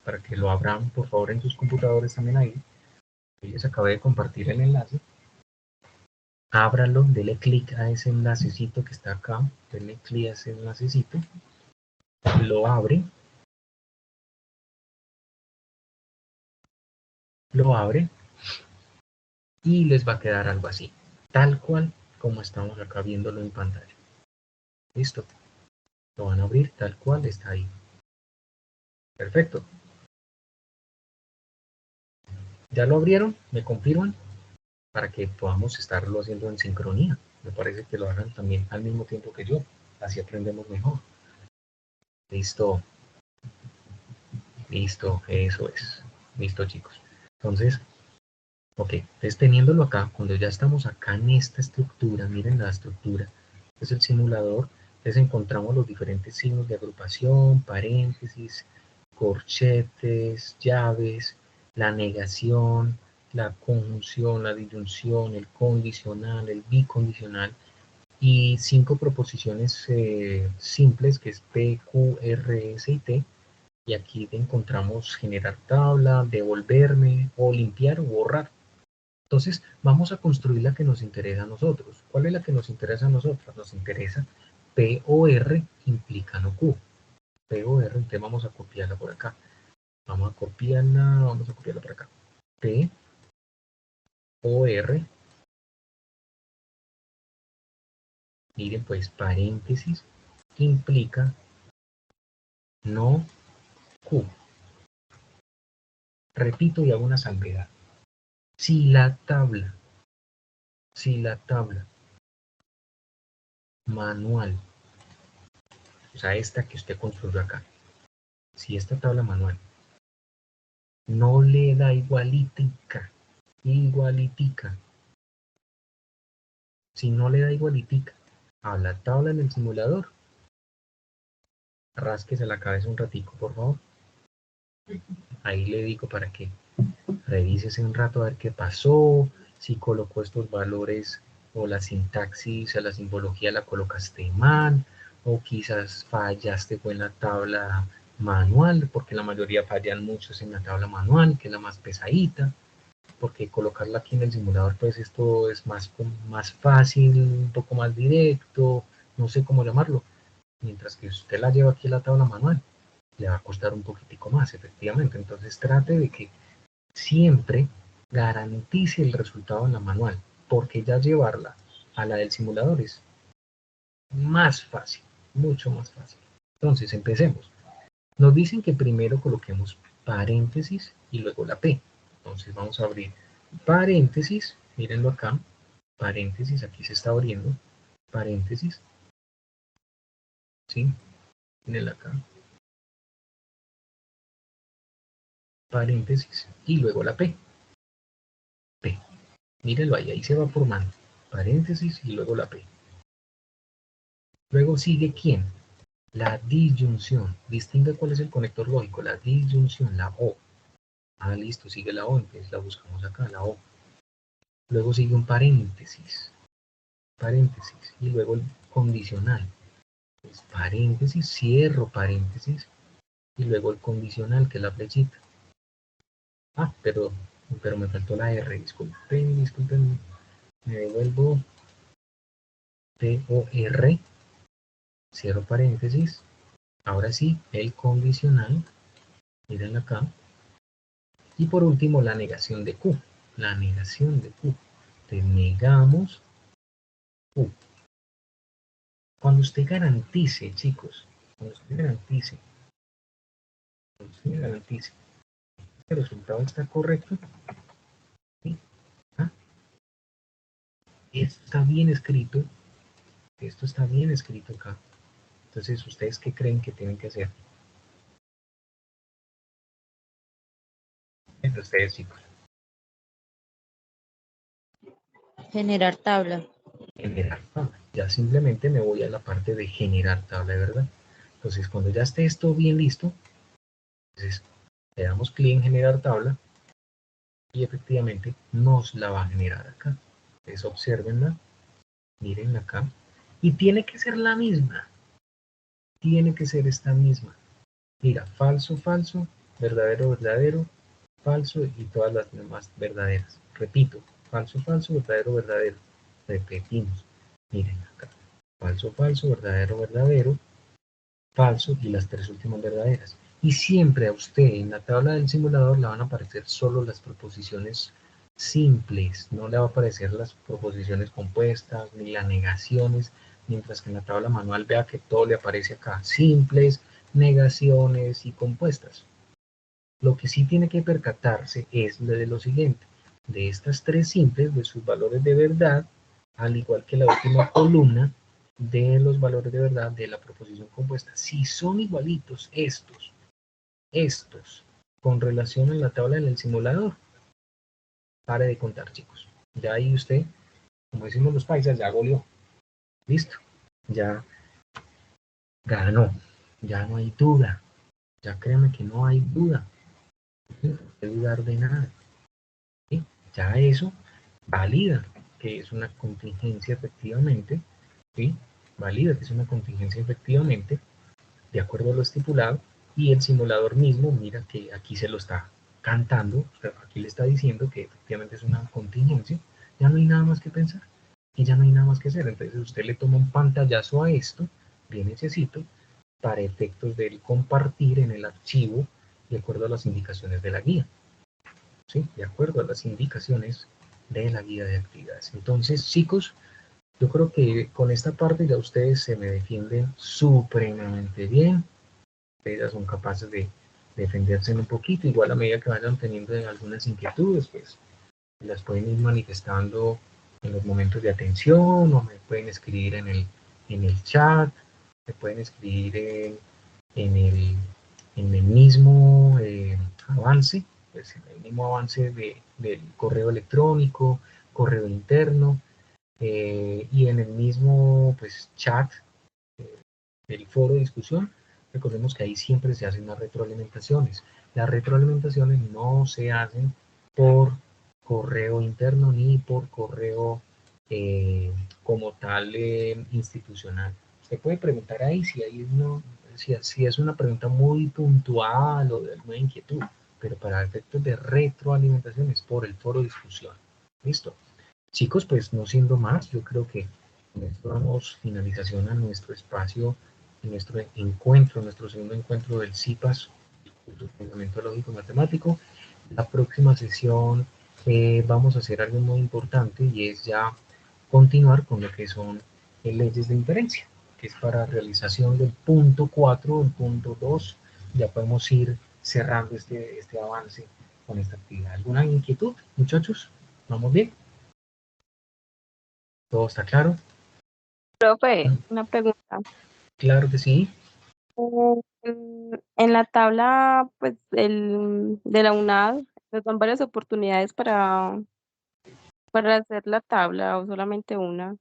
Para que lo abran, por favor, en sus computadores también ahí. Yo les acabé de compartir el enlace. Ábralo, dele clic a ese enlacecito que está acá, dele clic a ese enlacecito, lo abre, y les va a quedar algo así, tal cual como estamos acá viéndolo en pantalla. Listo, lo van a abrir tal cual está ahí. Perfecto. ¿Ya lo abrieron? ¿Me confirman? Para que podamos estarlo haciendo en sincronía. Me parece que lo hagan también al mismo tiempo que yo. Así aprendemos mejor. Listo. Listo, eso es. Listo, chicos. Entonces, ok, entonces teniéndolo acá, cuando ya estamos acá en esta estructura, miren la estructura, es el simulador, entonces encontramos los diferentes signos de agrupación, paréntesis, corchetes, llaves, la negación, la conjunción, la disyunción, el condicional, el bicondicional, y 5 proposiciones simples, que es P, Q, R, S y T, y aquí encontramos generar tabla, devolverme, o limpiar o borrar. Entonces, vamos a construir la que nos interesa a nosotros. ¿Cuál es la que nos interesa a nosotros? Nos interesa POR implicando Q. POR, entonces vamos a copiarla por acá. Vamos a copiarla por acá. POR. Miren, pues, paréntesis implica no Q. Repito y hago una salvedad. Si la tabla manual, o sea, esta que usted construyó acá, si esta tabla manual no le da igualitica, si no le da igualitica a la tabla en el simulador, rásquese la cabeza un ratico, por favor. Ahí le digo para que revísese un rato a ver qué pasó, si colocó estos valores o la sintaxis o la simbología la colocaste mal, o quizás fallaste fue en la tabla manual, porque la mayoría fallan muchos en la tabla manual, que es la más pesadita, porque colocarla aquí en el simulador, pues esto es más fácil, un poco más directo, no sé cómo llamarlo, mientras que usted la lleva aquí a la tabla manual, le va a costar un poquitico más, efectivamente. Entonces trate de que siempre garantice el resultado en la manual, porque ya llevarla a la del simulador es más fácil, mucho más fácil. Entonces empecemos. Nos dicen que primero coloquemos paréntesis y luego la P. Entonces vamos a abrir paréntesis, mírenlo acá, paréntesis, aquí se está abriendo, paréntesis, ¿sí? Mírenlo acá, paréntesis y luego la P. P, mírenlo ahí se va formando, paréntesis y luego la P. Luego sigue ¿quién? La disyunción. Distinga cuál es el conector lógico, la disyunción, la O. Ah, listo, sigue la O, entonces la buscamos acá, la O. Luego sigue un paréntesis, y luego el condicional. Pues paréntesis, cierro paréntesis, y luego el condicional, que es la flechita. Ah, pero me faltó la R, disculpen, me devuelvo. POR, cierro paréntesis, ahora sí, el condicional, miren acá, y por último la negación de Q, te negamos Q. Cuando usted garantice, chicos, cuando usted garantice que el resultado está correcto, ¿sí? ¿Ah? Esto está bien escrito acá. Entonces, ¿ustedes qué creen que tienen que hacer? Entre ustedes, chicos. Generar tabla. Generar tabla. Ya simplemente me voy a la parte de generar tabla, ¿verdad? Entonces, cuando ya esté esto bien listo, entonces le damos clic en generar tabla y efectivamente nos la va a generar acá. Entonces, obsérvenla, mírenla acá. Y tiene que ser la misma. Tiene que ser esta misma. Mira, falso, falso, verdadero, verdadero, falso y todas las demás verdaderas. Repito, falso, falso, verdadero, verdadero. Repetimos. Miren acá. Falso, falso, verdadero, verdadero, falso y las tres últimas verdaderas. Y siempre a usted en la tabla del simulador le van a aparecer solo las proposiciones simples, no le va a aparecer las proposiciones compuestas ni las negaciones, mientras que en la tabla manual vea que todo le aparece acá, simples, negaciones y compuestas. Lo que sí tiene que percatarse es de lo siguiente, de estas tres simples, de sus valores de verdad, al igual que la última columna de los valores de verdad de la proposición compuesta. Si son igualitos estos con relación a la tabla en el simulador, pare de contar, chicos. Ya ahí usted, como decimos los paisas, ya goleó. Listo. Ya ganó. Ya no hay duda. Ya créanme que no hay duda. No hay que dudar de nada. ¿Sí? Ya eso valida que es una contingencia efectivamente. ¿Sí? Valida que es una contingencia efectivamente, de acuerdo a lo estipulado, y el simulador mismo, mira que aquí se lo está cantando, o sea, aquí le está diciendo que efectivamente es una contingencia, ya no hay nada más que pensar, y ya no hay nada más que hacer. Entonces usted le toma un pantallazo a esto, bien necesito, para efectos del compartir en el archivo, de acuerdo a las indicaciones de la guía, ¿sí? De acuerdo a las indicaciones de la guía de actividades. Entonces, chicos, yo creo que con esta parte ya ustedes se me defienden supremamente bien. Ustedes ya son capaces de defenderse un poquito. Igual a medida que vayan teniendo algunas inquietudes, pues las pueden ir manifestando en los momentos de atención, o me pueden escribir en el chat, me pueden escribir en el mismo avance, pues en el mismo avance del correo electrónico, correo interno, y en el mismo pues, chat del foro de discusión. Recordemos que ahí siempre se hacen las retroalimentaciones. Las retroalimentaciones no se hacen por correo interno ni por correo como tal institucional. Usted puede preguntar ahí si hay si es una pregunta muy puntual o de alguna inquietud, pero para efectos de retroalimentación es por el foro de discusión. ¿Listo? Chicos, pues no siendo más, yo creo que con esto damos finalización a nuestro espacio, en nuestro encuentro, nuestro segundo encuentro del CIPAS, el Pensamiento Lógico Matemático. La próxima sesión vamos a hacer algo muy importante, y es ya continuar con lo que son leyes de inferencia, que es para realización del punto 4, el punto 2. Ya podemos ir cerrando este avance con esta actividad. ¿Alguna inquietud, muchachos? ¿Vamos bien? ¿Todo está claro? Profe, una pregunta. Claro que sí. En la tabla, pues, de la UNAD, nos dan varias oportunidades para hacer la tabla, o solamente una.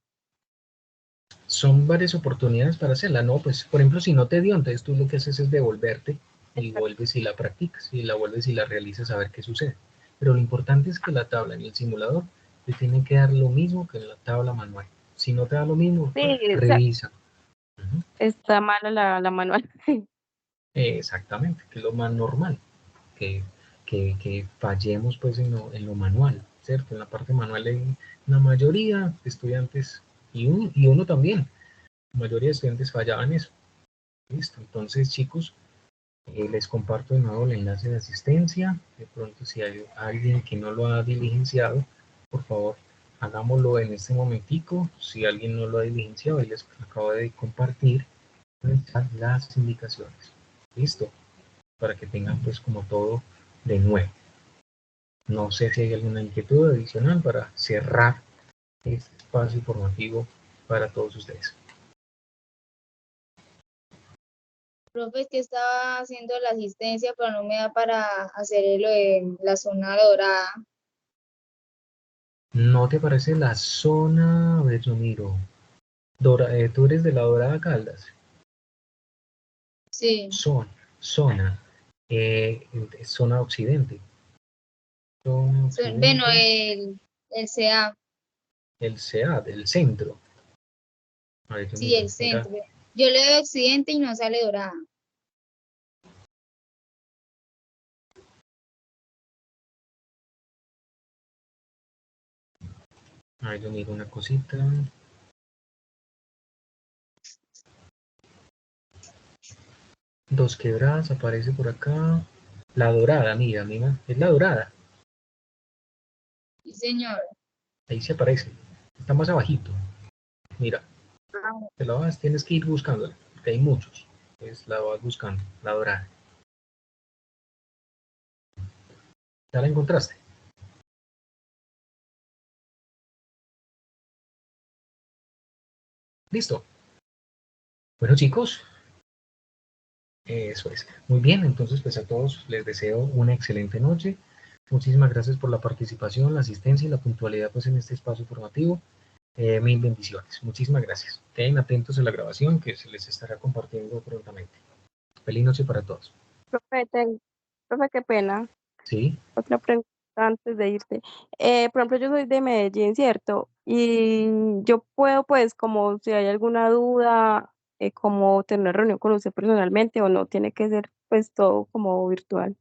Son varias oportunidades para hacerla, ¿no? Pues, por ejemplo, si no te dio, entonces tú lo que haces es devolverte y vuelves y la practicas, y la vuelves y la realizas a ver qué sucede. Pero lo importante es que la tabla en el simulador te tiene que dar lo mismo que en la tabla manual. Si no te da lo mismo, Sí, o sea, revisa. Ujú. está mala la manual. Exactamente, que es lo más normal, que, que fallemos pues en lo manual, ¿cierto? En la parte manual hay una mayoría de estudiantes, y uno también, la mayoría de estudiantes fallaban eso. Listo, entonces chicos, les comparto de nuevo el enlace de asistencia. De pronto si hay alguien que no lo ha diligenciado, por favor, hagámoslo en este momentico. Si alguien no lo ha diligenciado, ahí les acabo de compartir en el chat las indicaciones. Listo, para que tengan pues como todo de nuevo. No sé si hay alguna inquietud adicional para cerrar este espacio informativo para todos ustedes. Profe, es que estaba haciendo la asistencia, pero no me da para hacer lo de la zona dorada. ¿No te parece la zona? A ver, yo miro. Tú eres de la Dorada Caldas. Sí, Zona. Zona occidente. Zona bueno, occidente. el CA, El CEAD, el centro. A ver, yo sí, miro. el Mira, centro. Yo le doy occidente y no sale dorada. a ver, yo miro una cosita. Dos Quebradas aparece por acá. La Dorada, mira, es la Dorada. Sí, señor. Ahí se aparece. Está más abajito. Mira, Ah, te la vas, tienes que ir buscándola, porque hay muchos. Entonces la vas buscando, la Dorada. ¿Ya la encontraste? Listo. Bueno, chicos, eso es. Muy bien, entonces pues a todos les deseo una excelente noche. Muchísimas gracias por la participación, la asistencia y la puntualidad pues en este espacio formativo. Mil bendiciones. Muchísimas gracias. Queden atentos a la grabación que se les estará compartiendo prontamente. Feliz noche para todos. Profe, profe, qué pena. Sí. Otra pregunta antes de irte. Por ejemplo, yo soy de Medellín, ¿cierto? Y yo puedo, pues, como si hay alguna duda, como tener una reunión con usted personalmente o no, tiene que ser, pues, todo como virtual.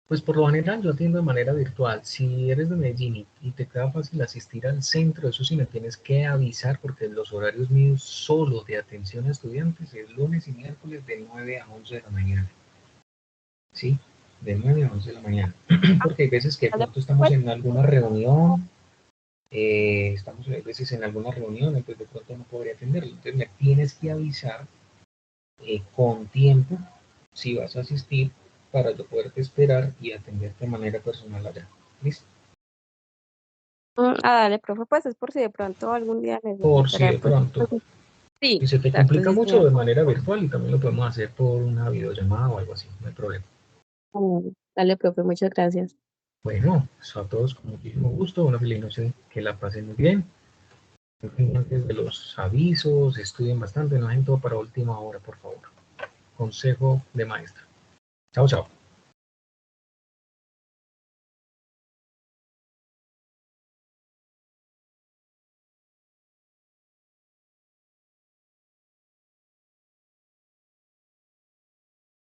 Pues por lo general yo atiendo de manera virtual. Si eres de Medellín y te queda fácil asistir al centro, eso sí me tienes que avisar porque los horarios míos solo de atención a estudiantes es lunes y miércoles de 9 a 11 de la mañana. Sí, de 9 a 11 de la mañana. Porque hay veces que de pronto estamos en alguna reunión, estamos a veces en alguna reunión, entonces de pronto no podría atenderlo. Entonces me tienes que avisar con tiempo si vas a asistir para yo poderte esperar y atenderte de manera personal allá. ¿Listo? Dale, profe, pues es por si de pronto algún día Por si necesitará, de pues, pronto. sí, Si se te exacto, complica sí, mucho señor. de manera virtual y también lo podemos hacer por una videollamada o algo así, no hay problema. Dale, profe, muchas gracias. Bueno, eso a todos con muchísimo gusto, una feliz noche, que la pasen muy bien. Antes de los avisos, estudien bastante, no dejen todo para última hora, por favor. Consejo de maestra. Chao, chao.